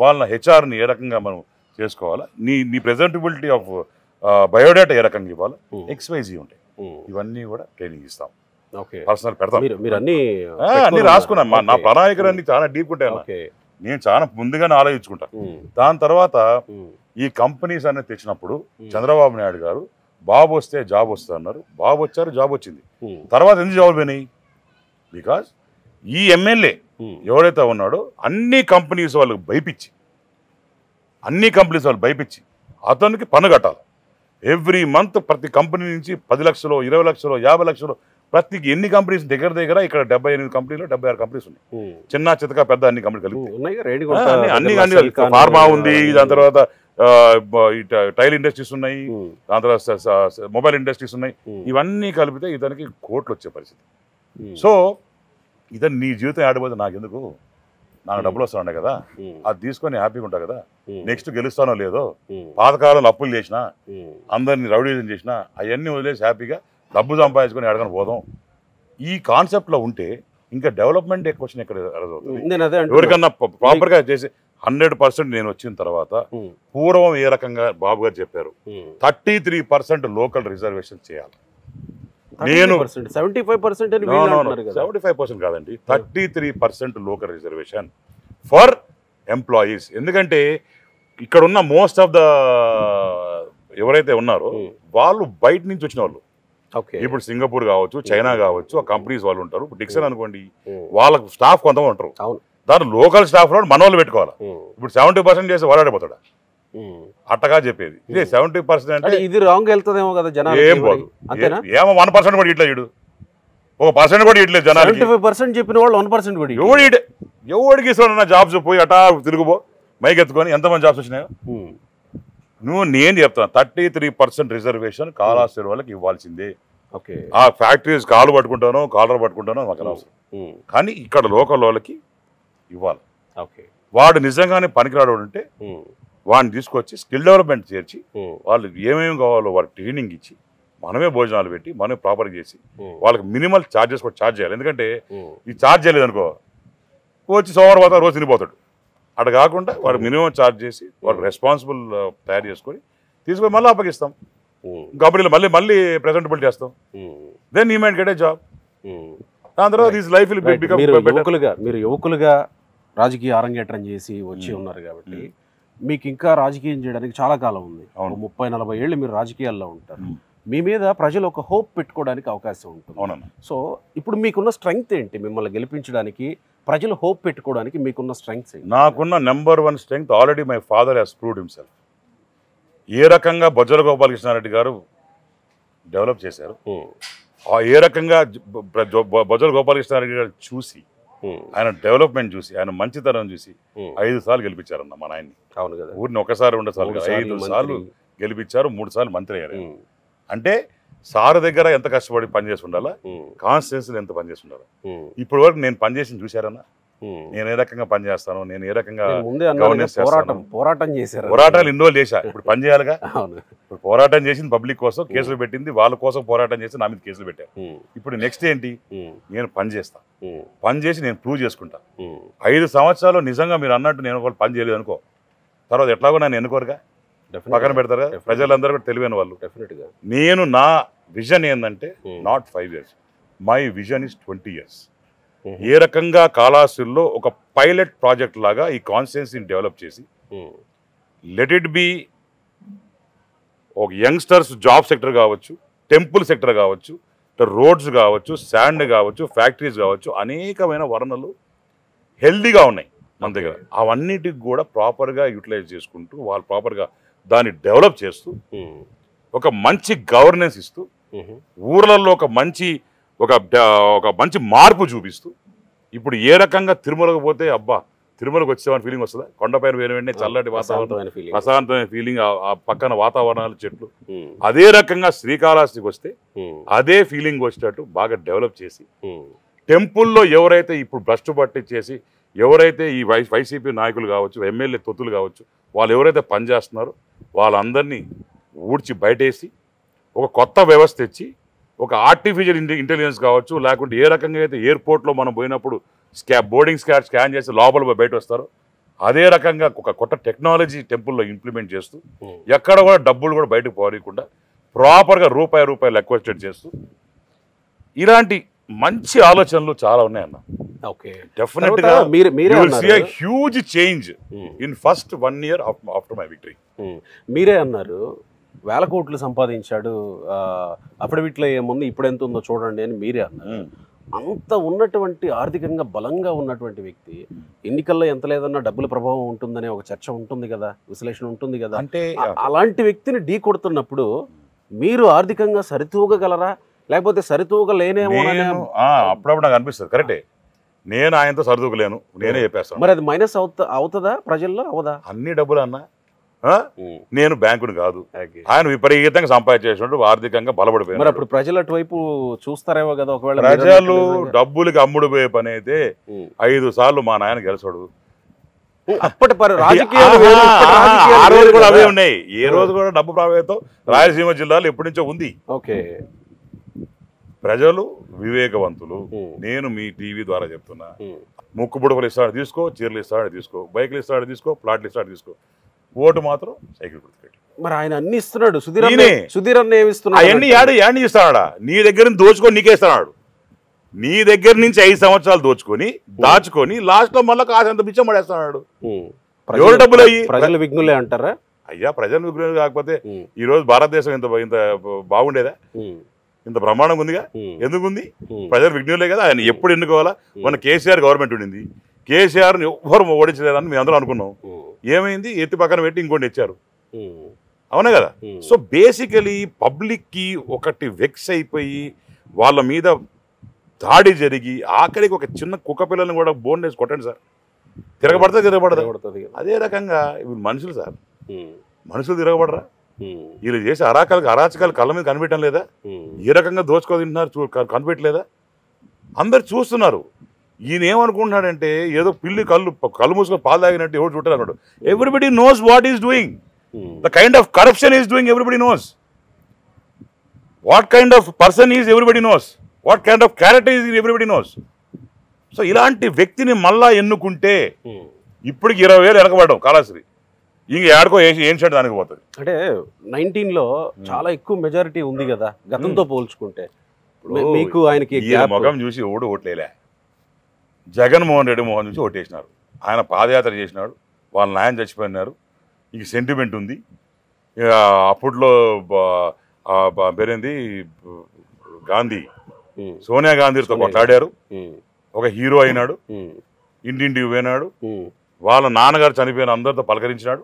వాళ్ళ హెచ్ఆర్ని ఏ రకంగా మనం చేసుకోవాలా, నీ ప్రెజెంటబిలిటీ ఆఫ్ బయోడేటా ఏ రకంగా ఇవ్వాలా, XYZ ఉంటాయి. ఇవన్నీ కూడా ట్రైనింగ్ ఇస్తాం. పర్సనల్ పెడతాం. అన్ని రాసుకున్నా. నా ప్రణాళికలన్నీ చాలా డీప్ ఉంటాయి. నేను చాలా ముందుగానే ఆలోచించుకుంటా. దాని తర్వాత ఈ కంపెనీస్ అనేది తెచ్చినప్పుడు చంద్రబాబు నాయుడు గారు బాబు వస్తే జాబ్ వస్తుంది అన్నారు. బాబు వచ్చారు, జాబ్ వచ్చింది. తర్వాత ఎందుకు జాబ్ పోయినాయి? బికాజ్ ఈ ఎమ్మెల్యే ఎవరైతే ఉన్నాడో అన్ని కంపెనీస్ వాళ్ళకి భయపించి అతనికి పన్ను కట్టాలి. ఎవ్రీ మంత్ ప్రతి కంపెనీ నుంచి 10 లక్షలు, 20 లక్షలు, 50 లక్షలు ప్రతి ఎన్ని కంపెనీస్ దగ్గర ఇక్కడ 78 కంపెనీలు, 76 కంపెనీస్ ఉన్నాయి. చిన్న చితక పెద్ద అన్ని కంపెనీలు కలిపి అన్ని ఫార్మా ఉంది. దాని తర్వాత టైల్ ఇండస్ట్రీస్ ఉన్నాయి, దాని తర్వాత మొబైల్ ఇండస్ట్రీస్ ఉన్నాయి. ఇవన్నీ కలిపితే ఇతనికి కోట్లు వచ్చే పరిస్థితి. సో ఇతను నీ జీవితం ఆడిపోతే నాకెందుకు, నాకు డబ్బులు వస్తాయి కదా, అది తీసుకొని హ్యాపీగా ఉంటా కదా. నెక్స్ట్ గెలుస్తానో లేదో, పాతకాలంలో అప్పులు చేసినా, అందరినీ రౌడీజం చేసినా, అవన్నీ వదిలేసి హ్యాపీగా డబ్బు సంపాదించుకొని ఎడగని పోదాం. ఈ కాన్సెప్ట్లో ఉంటే ఇంకా డెవలప్మెంట్ క్వశ్చన్ ఎక్కడ ఎవరికన్నా ప్రాపర్గా చేసి 100% నేను వచ్చిన తర్వాత పూర్వం ఏ రకంగా బాబు గారు చెప్పారు 33% లోకల్ రిజర్వేషన్ చేయాలి. నేను 75% కాదండి, 33% లోకల్ రిజర్వేషన్ ఫర్ ఎంప్లాయీస్. ఎందుకంటే ఇక్కడ ఉన్న మోస్ట్ ఆఫ్ ద ఎవరైతే ఉన్నారో వాళ్ళు బయట నుంచి వచ్చిన వాళ్ళు. ఇప్పుడు సింగపూర్ కావచ్చు, చైనా కావచ్చు, ఆ కంపెనీస్ వాళ్ళు ఉంటారు. డిక్సన్ అనుకోండి, వాళ్ళకు స్టాఫ్ కొంతమంది ఉంటారు. దాని లోకల్ స్టాఫ్ లో మన వాళ్ళు పెట్టుకోవాలి. ఇప్పుడు 70% చేసి వాడాడిపోతాడా? అట్టగా చెప్పేది. ఇదే 70% అంటే ఇది రాంగ్ వెళ్తుందేమో కదా జనాలు. ఏం పోదు, ఏమో 1% కూడా ఇట్లా ఇడు, 1% కూడా ఇట్లేదు జనాలు. 75% చెప్పిన వాళ్ళు 1% కూడా ఎవడికి ఇస్తున్నా జాబ్స్ పోయి అటా తిరుగుబో మైక్ ఎత్తుకొని ఎంతమంది జాబ్స్ వచ్చినాయో. నేను చెప్తాను 33% రిజర్వేషన్ కాళహస్తి వాళ్ళకి ఇవ్వాల్సిందే. ఆ ఫ్యాక్టరీస్ కాలర్ పట్టుకుంటానో మాకు అనవసరం, కానీ ఇక్కడ లోకల్ వాళ్ళకి ఇవ్వాలి. వాడు నిజంగానే పనికిరాడు ఉంటే వాడిని తీసుకొచ్చి స్కిల్ డెవలప్మెంట్ చేర్చి వాళ్ళకి ఏమేమి కావాలో వాళ్ళకి ట్రైనింగ్ ఇచ్చి మనమే భోజనాలు పెట్టి మనమే ప్రాపర్గా చేసి వాళ్ళకి మినిమల్ ఛార్జెస్ కూడా ఛార్జ్ చేయాలి. ఎందుకంటే ఈ ఛార్జ్ చేయలేదు అనుకో, వచ్చి సోమవారం పోతా రోజు తినిపోతాడు. అటు కాకుండా వాడు మినిమం ఛార్జ్ చేసి వాళ్ళు రెస్పాన్సిబుల్ తయారు చేసుకొని తీసుకొని మళ్ళీ అప్పగిస్తాం. కంపెనీలో మళ్ళీ ప్రెజెంటబుల్ చేస్తాం. Then you might get a job. దాని తర్వాత దిస్ లైఫ్ విల్ బికమ్ మీరు యువకులుగా రాజకీయ అరంగేట్రం చేసి వచ్చి ఉన్నారు కాబట్టి మీకు ఇంకా రాజకీయం చేయడానికి చాలా కాలం ఉంది. 30-40 ఏళ్ళు మీరు రాజకీయాల్లో ఉంటారు. మీ మీద ప్రజలు ఒక హోప్ పెట్టుకోవడానికి అవకాశం ఉంటుంది. సో ఇప్పుడు మీకున్న స్ట్రెంగ్త్ ఏంటి? మిమ్మల్ని గెలిపించడానికి ప్రజలు హోప్ పెట్టుకోవడానికి మీకున్న స్ట్రెంగ్త్ ఏంటి? నాకున్న number 1 strength already my father has proved himself. ఏ రకంగా బొజ్జల గోపాలకృష్ణారెడ్డి గారు డెవలప్ చేశారు. ఏ రకంగా బొజ్జల గోపాలకృష్ణారెడ్డి గారు చూసి ఆయన డెవలప్మెంట్ చూసి ఆయన మంచితనం చూసి 5 సార్లు గెలిపించారన్న మా నాయన్ని. అవును కదా, ఊరిని ఒకసారి 2 సార్లు 5 సార్లు గెలిపించారు, 3 సార్లు మంత్రి అయ్యారు. అంటే సార్ దగ్గర ఎంత కష్టపడి పనిచేసి ఉండాలా, కాన్స్టిట్యూన్సీలో ఎంత పనిచేసి ఉండాలా. ఇప్పటి వరకు నేను పనిచేసి చూశారన్నా, నేను ఏ రకంగా పనిచేస్తాను, నేను ఏ రకంగా పోరాటం చేశారు, పోరాటాలు ఇన్వాల్వ్ చేశా. ఇప్పుడు పని చేయాలిగా, ఇప్పుడు పోరాటం చేసింది పబ్లిక్ కోసం, కేసులు పెట్టింది వాళ్ళ కోసం, పోరాటం చేసి నా మీద కేసులు పెట్టారు. ఇప్పుడు నెక్స్ట్ ఏంటి, నేను పని చేస్తా, పని చేసి నేను ప్రూవ్ చేసుకుంటా. 5 సంవత్సరాలు నిజంగా మీరు అన్నట్టు నేను ఒకళ్ళు పని చేయలేదు అనుకో, తర్వాత ఎట్లాగో నన్ను ఎన్నుకోరుగా, పక్కన పెడతారు. ప్రజలందరూ కూడా తెలివైన వాళ్ళు. నేను నా విజన్ ఏంటంటే not 5 years, my vision is 20 years. ఏ రకంగా కాళహస్తిలో ఒక పైలట్ ప్రాజెక్ట్ లాగా ఈ కాన్స్టిట్యున్సీని డెవలప్ చేసి, లెట్ ఇట్ బి ఒక యంగ్స్టర్స్ జాబ్ సెక్టర్ కావచ్చు, టెంపుల్ సెక్టర్ కావచ్చు, రోడ్స్ కావచ్చు, శాండ్ కావచ్చు, ఫ్యాక్టరీస్ కావచ్చు, అనేకమైన వనరులు హెల్దీగా ఉన్నాయి మన దగ్గర. అవన్నిటికి కూడా ప్రాపర్గా యూటిలైజ్ చేసుకుంటూ, వాళ్ళు ప్రాపర్గా దాన్ని డెవలప్ చేస్తూ, ఒక మంచి గవర్నెన్స్ ఇస్తూ, ఊర్లలో ఒక మంచి మార్పు చూపిస్తూ, ఇప్పుడు ఏ రకంగా తిరుమలకు పోతే అబ్బా తిరుమలకు వచ్చేవాని ఫీలింగ్ వస్తుందా, కొండపైన వెంటనే చల్లటి వాతావరణం, ప్రశాంతమైన ఫీలింగ్, ఆ పక్కన వాతావరణాలు, చెట్లు. అదే రకంగా శ్రీకాళహస్తికి వస్తే అదే ఫీలింగ్ వచ్చేటట్టు బాగా డెవలప్ చేసి, టెంపుల్లో ఎవరైతే ఇప్పుడు భ్రష్టు పట్టించేసి, ఎవరైతే ఈ వైసీపీ నాయకులు కావచ్చు, ఎమ్మెల్యే తొత్తులు కావచ్చు, వాళ్ళు ఎవరైతే పనిచేస్తున్నారో వాళ్ళందరినీ ఊడ్చి బయటేసి ఒక కొత్త వ్యవస్థ తెచ్చి, ఒక ఆర్టిఫిషియల్ ఇంటెలిజెన్స్ కావచ్చు, లేకుంటే ఏ రకంగా అయితే ఎయిర్పోర్ట్లో మనం పోయినప్పుడు బోర్డింగ్ స్కాన్ చేసి లోపల బయట వస్తారో అదే రకంగా ఒక కొత్త టెక్నాలజీ టెంపుల్లో ఇంప్లిమెంట్ చేస్తూ, ఎక్కడ కూడా డబ్బులు కూడా బయటకు పోనీయకుండా ప్రాపర్గా రూపాయి లెక్క వచ్చేట్టు చేస్తూ, ఇలాంటి మంచి ఆలోచనలు చాలా ఉన్నాయన్న. డెఫినెట్గా huge change in first 1 year after my victory. మీరే అన్నారు 1000 కోట్లు సంపాదించాడు, అఫిడవిట్లో ఏముంది, ఇప్పుడు ఎంత ఉందో చూడండి అని మీరే అన్నారు. అంత ఉన్నటువంటి ఆర్థికంగా బలంగా ఉన్నటువంటి వ్యక్తి ఎన్నికల్లో ఎంత లేదన్నా డబ్బుల ప్రభావం ఉంటుందనే ఒక చర్చ ఉంటుంది కదా, విశ్లేషణ ఉంటుంది కదా. అంటే అలాంటి వ్యక్తిని ఢీ కొడుతున్నప్పుడు మీరు ఆర్థికంగా సరితూగగలరా, లేకపోతే సరితూగలేనేమో? అప్పుడప్పుడు నాకు అనిపిస్తుంది, కరెక్టే, నేను ఆయనతో సరితూగలేను, నేనే చెప్పేస్తాను. మరి అది మైనస్ అవుతుందా ప్రజల్లో? అవదా? అన్ని డబ్బులు అన్నా, నేను బ్యాంకుని కాదు, ఆయన విపరీతంగా సంపాదించేసినట్టు ఆర్థికంగా బలపడిపోయారు. మరి అప్పుడు ప్రజలు అటువైపు చూస్తారేమో కదా. ఒకవేళ ప్రజలు డబ్బులకి అమ్ముడు పోయే పని అయితే 5 సార్లు మా నాయన గెలిచాడు. అప్పటి ఆ రోజు కూడా అవే ఉన్నాయి. ఏ రోజు కూడా డబ్బు ప్రభావితం రాయలసీమ జిల్లాలో ఎప్పటి నుంచో ఉంది. ఓకే, ప్రజలు వివేకవంతులు. నేను మీ టీవీ ద్వారా చెప్తున్నా, ముక్కు బుడకలు ఇస్తాడు తీసుకో, చీరలు ఇస్తాడు తీసుకో, బైక్లు ఇస్తాడు తీసుకో, ప్లాట్లు ఇస్తాడు తీసుకో, ఓటు మాత్రం సైకిల్ గుర్తుపెట్టి. మరి ఆయన అన్ని ఇస్తున్నాడు, సుధీర్ అన్న ఏమి ఇస్తున్నాడు? అవన్నీ యాడ్ ఇస్తాడా? నీ దగ్గర నుంచి దోచుకొని నీకేస్తున్నాడు. నీ దగ్గర నుంచి 5 సంవత్సరాలు దోచుకొని దాచుకొని లాస్ట్ లో మళ్ళీ కాసంత బిచ్చం పడేస్తున్నాడు. ఎవరు డబ్బులు అయ్యి? ప్రజలు విఘ్నులే అంటారా? అయ్యా, ప్రజలు విఘ్నులు కాకపోతే ఈ రోజు భారతదేశం ఇంత బాగుండేదా? ఇంత బ్రహ్మాండంగా ఉందిగా. ఎందుకుంది? ప్రజలు విఘ్నులే కదా. ఆయన ఎప్పుడు ఎన్నుకోవాలా? మన కేసీఆర్ గవర్నమెంట్ ఉండింది, కేసీఆర్ని ఎవ్వరు ఓడించలేదని మేము అందరం అనుకున్నాం. ఏమైంది? ఎత్తి పక్కన పెట్టి ఇంకోటి ఇచ్చారు. అవునా కదా. సో బేసికలీ పబ్లిక్కి ఒకటి వెక్స్ అయిపోయి వాళ్ళ మీద దాడి జరిగి ఆఖరికి ఒక చిన్న కుక్క పిల్లల్ని కూడా బోన్ వేసి కొట్టండి సార్, తిరగబడుతుంది. అదే రకంగా ఇప్పుడు మనుషులు సార్, మనుషులు తిరగబడరా? వీళ్ళు చేసే అరాచకాలు కళ్ళ మీద కనిపెట్టడం లేదా? ఏ రకంగా దోచుకో తింటున్నారు కనిపెట్టలేదా? అందరు చూస్తున్నారు. ఈయన ఏమనుకుంటున్నాడంటే ఏదో పిల్లి కళ్ళు మూసుకొని పాలు తాగినట్టు ఎవరు చూడాలి అన్నాడు. Everybody knows what is doing, the kind of corruption is doing, everybody knows what kind of person is, everybody knows what kind of character is, everybody knows. So ఇలాంటి వ్యక్తిని మళ్ళా ఎన్నుకుంటే ఇప్పటికి 20,000 వెనకబడ్డాం కాళహస్తి, ఇంక ఏడుకో ఏం షర్ట్ దానికి పోతుంది. అంటే 19లో చాలా ఎక్కువ మెజారిటీ ఉంది కదా గతంతో పోల్చుకుంటే. మీకు ఆయనకి ముఖం చూసి ఓట్లేలే. జగన్మోహన్ రెడ్డి మోహన్ చూసి ఓటేసినారు. ఆయన పాదయాత్ర చేసినాడు, వాళ్ళ నాయన చచ్చిపోయినారు, ఇంక సెంటిమెంట్ ఉంది. అప్పట్లో పేరేంది గాంధీ, సోనియా గాంధీతో కొట్లాడారు, ఒక హీరో అయినాడు, ఇంటింటికి పోయినాడు, వాళ్ళ నాన్నగారు చనిపోయిన అందరితో పలకరించినాడు.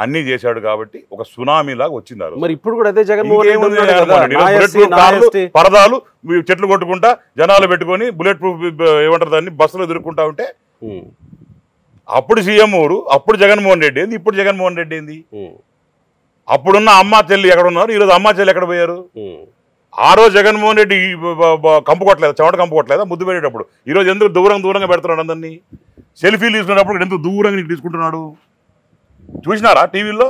అన్నీ చేశాడు కాబట్టి ఒక సునామీ లాగా వచ్చింది. మరి ఇప్పుడు కూడా అదే జగన్మోహన్ పరదాలు చెట్లు కొట్టుకుంటా జనాలు పెట్టుకొని బుల్లెట్ ప్రూఫ్ ఏమంటారు దాన్ని బస్సులో ఎదుర్కొంటా ఉంటే అప్పుడు సీఎం ఊరు, అప్పుడు జగన్మోహన్ రెడ్డి ఏంది, ఇప్పుడు జగన్మోహన్ రెడ్డి ఏంది? అప్పుడున్న అమ్మ చెల్లి ఎక్కడ ఉన్నారు, ఈరోజు అమ్మ చెల్లి ఎక్కడ పోయారు? ఆ రోజు జగన్మోహన్ రెడ్డి కంపు కొట్టలేదు, చెమట కంపు కొట్టలేదా ముద్దు పెట్టేటప్పుడు? ఈరోజు ఎందుకు దూరంగా పెడుతున్నాడు అందరినీ? సెల్ఫీలు తీసుకునేటప్పుడు ఎందుకు దూరంగా తీసుకుంటున్నాడు? చూసినారా టీవీలో?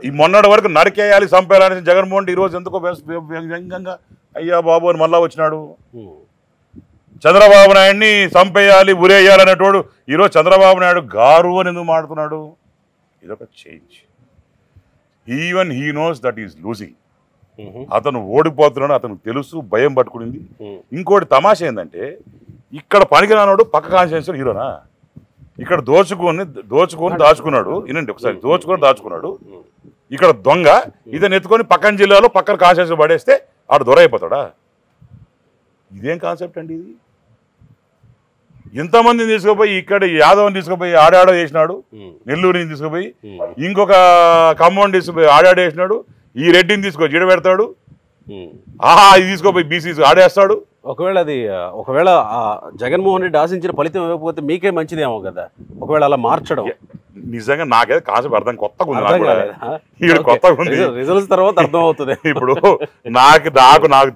ఈ మొన్నటి వరకు నరికేయాలి చంపేయాలని జగన్మోహన్ రెడ్డి ఈరోజు ఎందుకో వ్యంగ్యంగా అయ్యా బాబు అని మళ్ళా వచ్చినాడు. చంద్రబాబు నాయుడిని చంపేయాలి ఉరేయాలనేటోడు ఈరోజు చంద్రబాబు నాయుడు గారు అని ఎందుకు మాడుతున్నాడు? ఇదొక change. Even he knows that is losing. అతను ఓడిపోతున్నాడు, అతను తెలుసు, భయం పట్టుకునింది. ఇంకోటి తమాషా ఏంటంటే ఇక్కడ పనికిరానోడు పక్క కాన్స్టిట్యున్సీలో హీరోనా? ఇక్కడ దోచుకొని దాచుకున్నాడు. వినండి ఒకసారి, దాచుకున్నాడు. ఇక్కడ దొంగ ఇతను ఎత్తుకొని పక్కన జిల్లాలో పక్కన కాన్స్టిట్యున్సీ పడేస్తే ఆడు దొర అయిపోతాడా? ఇదేం కాన్సెప్ట్ అండి ఇది? ఇంతమందిని తీసుకుపోయి ఇక్కడ యాదవ్ని తీసుకుపోయి ఆడాడో వేసినాడు, నెల్లూరుని తీసుకుపోయి ఇంకొక ఖమ్మం తీసుకుపోయి ఆడాడో వేసినాడు, ఈ రెడ్డిని తీసుకొని జిడ పెడతాడు, ఇది తీసుకోపోయి బీసీ ఆడేస్తాడు. ఒకవేళ జగన్మోహన్ రెడ్డి ఆశించిన ఫలితం ఇవ్వకపోతే మీకే మంచిదేమో కదా, ఒకవేళ అలా మార్చడం. నిజంగా నాకైతే కాన్సెప్ట్ అర్థం కొత్తగా ఉంది. రిజల్ట్స్ తర్వాత అర్థం అవుతుంది. ఇప్పుడు నాకు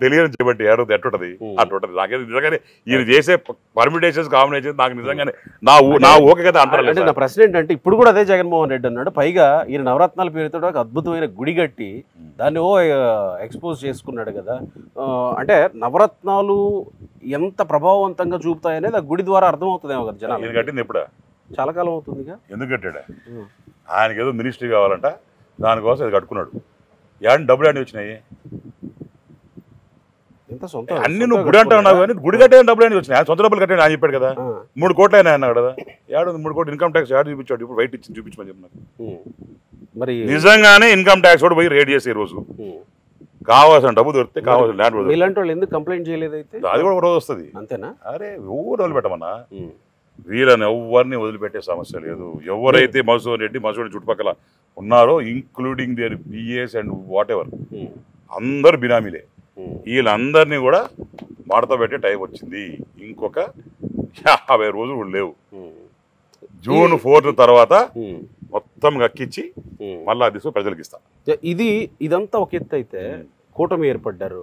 తెలియని చెప్పండి ఎట్టుంటది అట్టుంటది. నాకైతే నిజంగానే ఈయన చేసే పర్మిటేషన్స్ కాంబినేషన్ నాకు నిజంగానే నా ఓకే కదా అంటారు. నా ప్రశ్న ఏంటంటే ఇప్పుడు కూడా అదే జగన్మోహన్ రెడ్డి అన్నాడు. పైగా ఈయన నవరత్నాల పేరుతో ఒక అద్భుతమైన గుడి కట్టి దాన్ని ఎక్స్పోజ్ చేసుకున్నాడు కదా. అంటే నవరత్నాలు ఎంత ప్రభావవంతంగా చూపుతాయనేది ఆ గుడి ద్వారా అర్థమవుతుందేమో కదా జనాలు. కట్టింది ఎప్పుడా? చాలా కాలం అవుతుందిగా. ఎందుకు కట్టాడా? ఆయనకి ఏదో మినిస్ట్రీ కావాలంట, దానికోసం అది కట్టుకున్నాడు. డబ్బులు అన్నీ వచ్చినాయి. అన్ని నువ్వు గుడి అంటున్నావు కానీ గుడి కట్టే డబ్బులు అన్నీ వచ్చినాయి. ఆయన సొంత డబ్బులు కట్టాడు ఆయన చెప్పాడు కదా. 3 కోట్లు అయినా అన్నాడు కదా. 3 కోట్లు ఇన్కమ్ ట్యాక్స్ చూపించాడు. ఇప్పుడు వైట్ ఇచ్చి చూపించమని చెప్పినాడు. మరి నిజంగానే ఇన్కమ్ ట్యాక్స్ కూడా పోయి రేట్ చేసే రోజు కావాల్సిన డబ్బు దొరికితే కావాల్సిన ల్యాండ్ ఇలాంటి వాళ్ళు ఎందుకు కంప్లైంట్ చేయలేదు? అయితే అది కూడా ఒక రోజు వస్తుంది. అంతేనా? అరే ఎవరు వదిలిపెట్టమన్నా, వీళ్ళని ఎవరిని వదిలిపెట్టే సమస్య లేదు. ఎవరైతే మధుసూదన్ రెడ్డి చుట్టుపక్కల ఉన్నారో including there పిఏస్ and what ever అందరు బినామీలే. వీళ్ళందరినీ కూడా మాడతా పెట్టే టైం వచ్చింది. ఇంకొక 50 రోజులు కూడా లేవు. జూన్ 4 తర్వాత మొత్తం గక్కిచ్చి మళ్ళా తీసుకు ప్రజలకు ఇస్తా. ఇదంతా ఒక ఎత్తు అయితే కూటమి ఏర్పడ్డారు,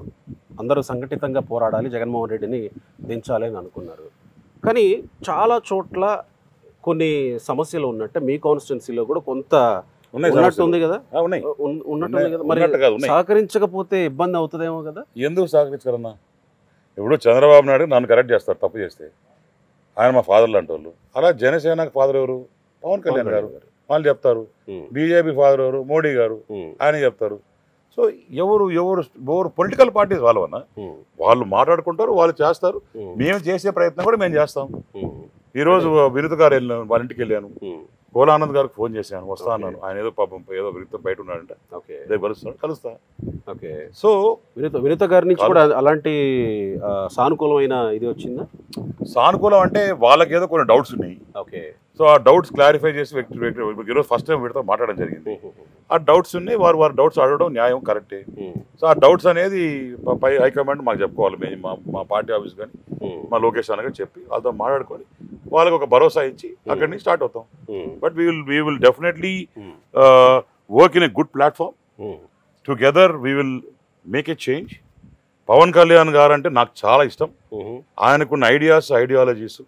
అందరూ సంఘటితంగా పోరాడాలి, జగన్మోహన్ రెడ్డిని దించాలి అని అనుకున్నారు. కానీ చాలా చోట్ల కొన్ని సమస్యలు ఉన్నట్టే మీ కాన్స్టిట్యున్సీలో కూడా కొంత ఉన్నట్టుంది కదా. ఉన్నట్టుంది కదా. మరి సహకరించకపోతే ఇబ్బంది అవుతుందేమో కదా. ఎందుకు సహకరించగలన్నా? ఇప్పుడు చంద్రబాబు నాయుడు నన్ను కరెక్ట్ చేస్తారు తప్పు చేస్తే. ఆయన మా ఫాదర్లు అంటే వాళ్ళు. అలా జనసేనకు ఫాదర్ ఎవరు? పవన్ కళ్యాణ్ గారు. వాళ్ళు చెప్తారు. బీజేపీ ఫాదర్ ఎవరు? మోడీ గారు. ఆయన చెప్తారు. సో ఎవరు పొలిటికల్ పార్టీస్ వాళ్ళవన్నా వాళ్ళు మాట్లాడుకుంటారు, వాళ్ళు చేస్తారు. మేము చేసే ప్రయత్నం కూడా మేము చేస్తాం. ఈరోజు వినీత గారు వెళ్ళాను, వాళ్ళ ఇంటికి వెళ్ళాను. కోలానంద్ గారికి ఫోన్ చేశాను, వస్తా అన్నాను. ఆయన ఏదో పాపం ఏదో వినీత బయట ఉన్నాడంట, కలుస్తా. ఓకే. సో వినీత గారి నుంచి కూడా అలాంటి సానుకూలమైన ఇది వచ్చిందా? సానుకూలం అంటే వాళ్ళకి ఏదో కొన్ని డౌట్స్ ఉన్నాయి. ఓకే. సో ఆ డౌట్స్ క్లారిఫై చేసి ఈరోజు ఫస్ట్ టైం వీటితో మాట్లాడడం జరిగింది. ఆ డౌట్స్ ఉన్నాయి, వారు డౌట్స్ అడగడం న్యాయం, కరెక్టే. సో ఆ డౌట్స్ అనేది పై హైకమాండ్ మాకు చెప్పుకోవాలి. మేము మా పార్టీ ఆఫీస్ కానీ మా లోకేష్ అన్న కానీ చెప్పి వాళ్ళతో మాట్లాడుకొని వాళ్ళకి ఒక భరోసా ఇచ్చి అక్కడి నుంచి స్టార్ట్ అవుతాం. But we will definitely work in a good platform. Together we will make a change. Pawan Kalyan garu అంటే నాకు చాలా ఇష్టం. ఆయనకున్న ఐడియాలజీస్,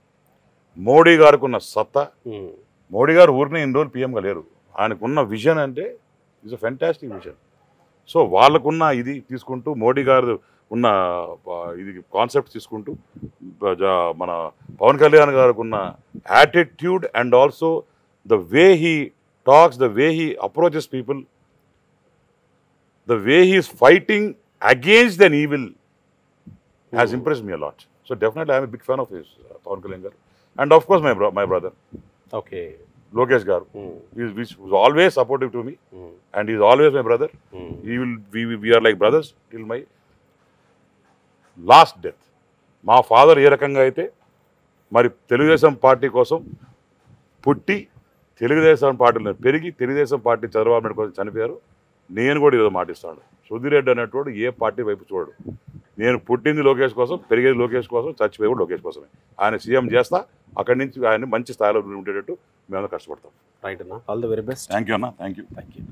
మోడీ గారికి ఉన్న సత్తా. మోడీ గారు ఊరిని ఇన్ని రోజులు పీఎంగా లేరు. ఆయనకున్న విజన్ అంటే it's a fantastic vision. So వాళ్ళకున్న ఇది తీసుకుంటూ, మోడీ గారు ఉన్న ఇది కాన్సెప్ట్ తీసుకుంటూ, మన పవన్ కళ్యాణ్ గారికి ఉన్న attitude and also the way he talks, the way he approaches people, the way he is fighting against then evil has impressed me a lot. So definitely I'm a big fan of his Pawan Kalyan garu. And of course my brother. Okay. Lokesh Garu. He was always supportive to me. And he is always my brother. We are like brothers till my last death. మా father ఏ రకంగా అయితే మరి Telugu Desam party కోసం పుట్టి తెలుగుదేశం పార్టీలో పెరిగి Telugu Desam party Chandrababu Naidu కోసం చనిపోయారు. నేను కూడా ఈరోజు మాటిస్తాను, సుధీర్ రెడ్డి అనేటోడు ఏ పార్టీ వైపు చూడడు. నేను పుట్టింది లోకేష్ కోసం, పెరిగేది లోకేష్ కోసం, చచ్చిపోయి కూడా లోకేష్ కోసమే. ఆయన సీఎం చేస్తా, అక్కడి నుంచి ఆయన మంచి స్థాయిలో ఉండేటట్టు మేము కష్టపడతాం. రైట్ అన్న, all the very best. Thank you అన్న, థ్యాంక్ యూ. Thank you.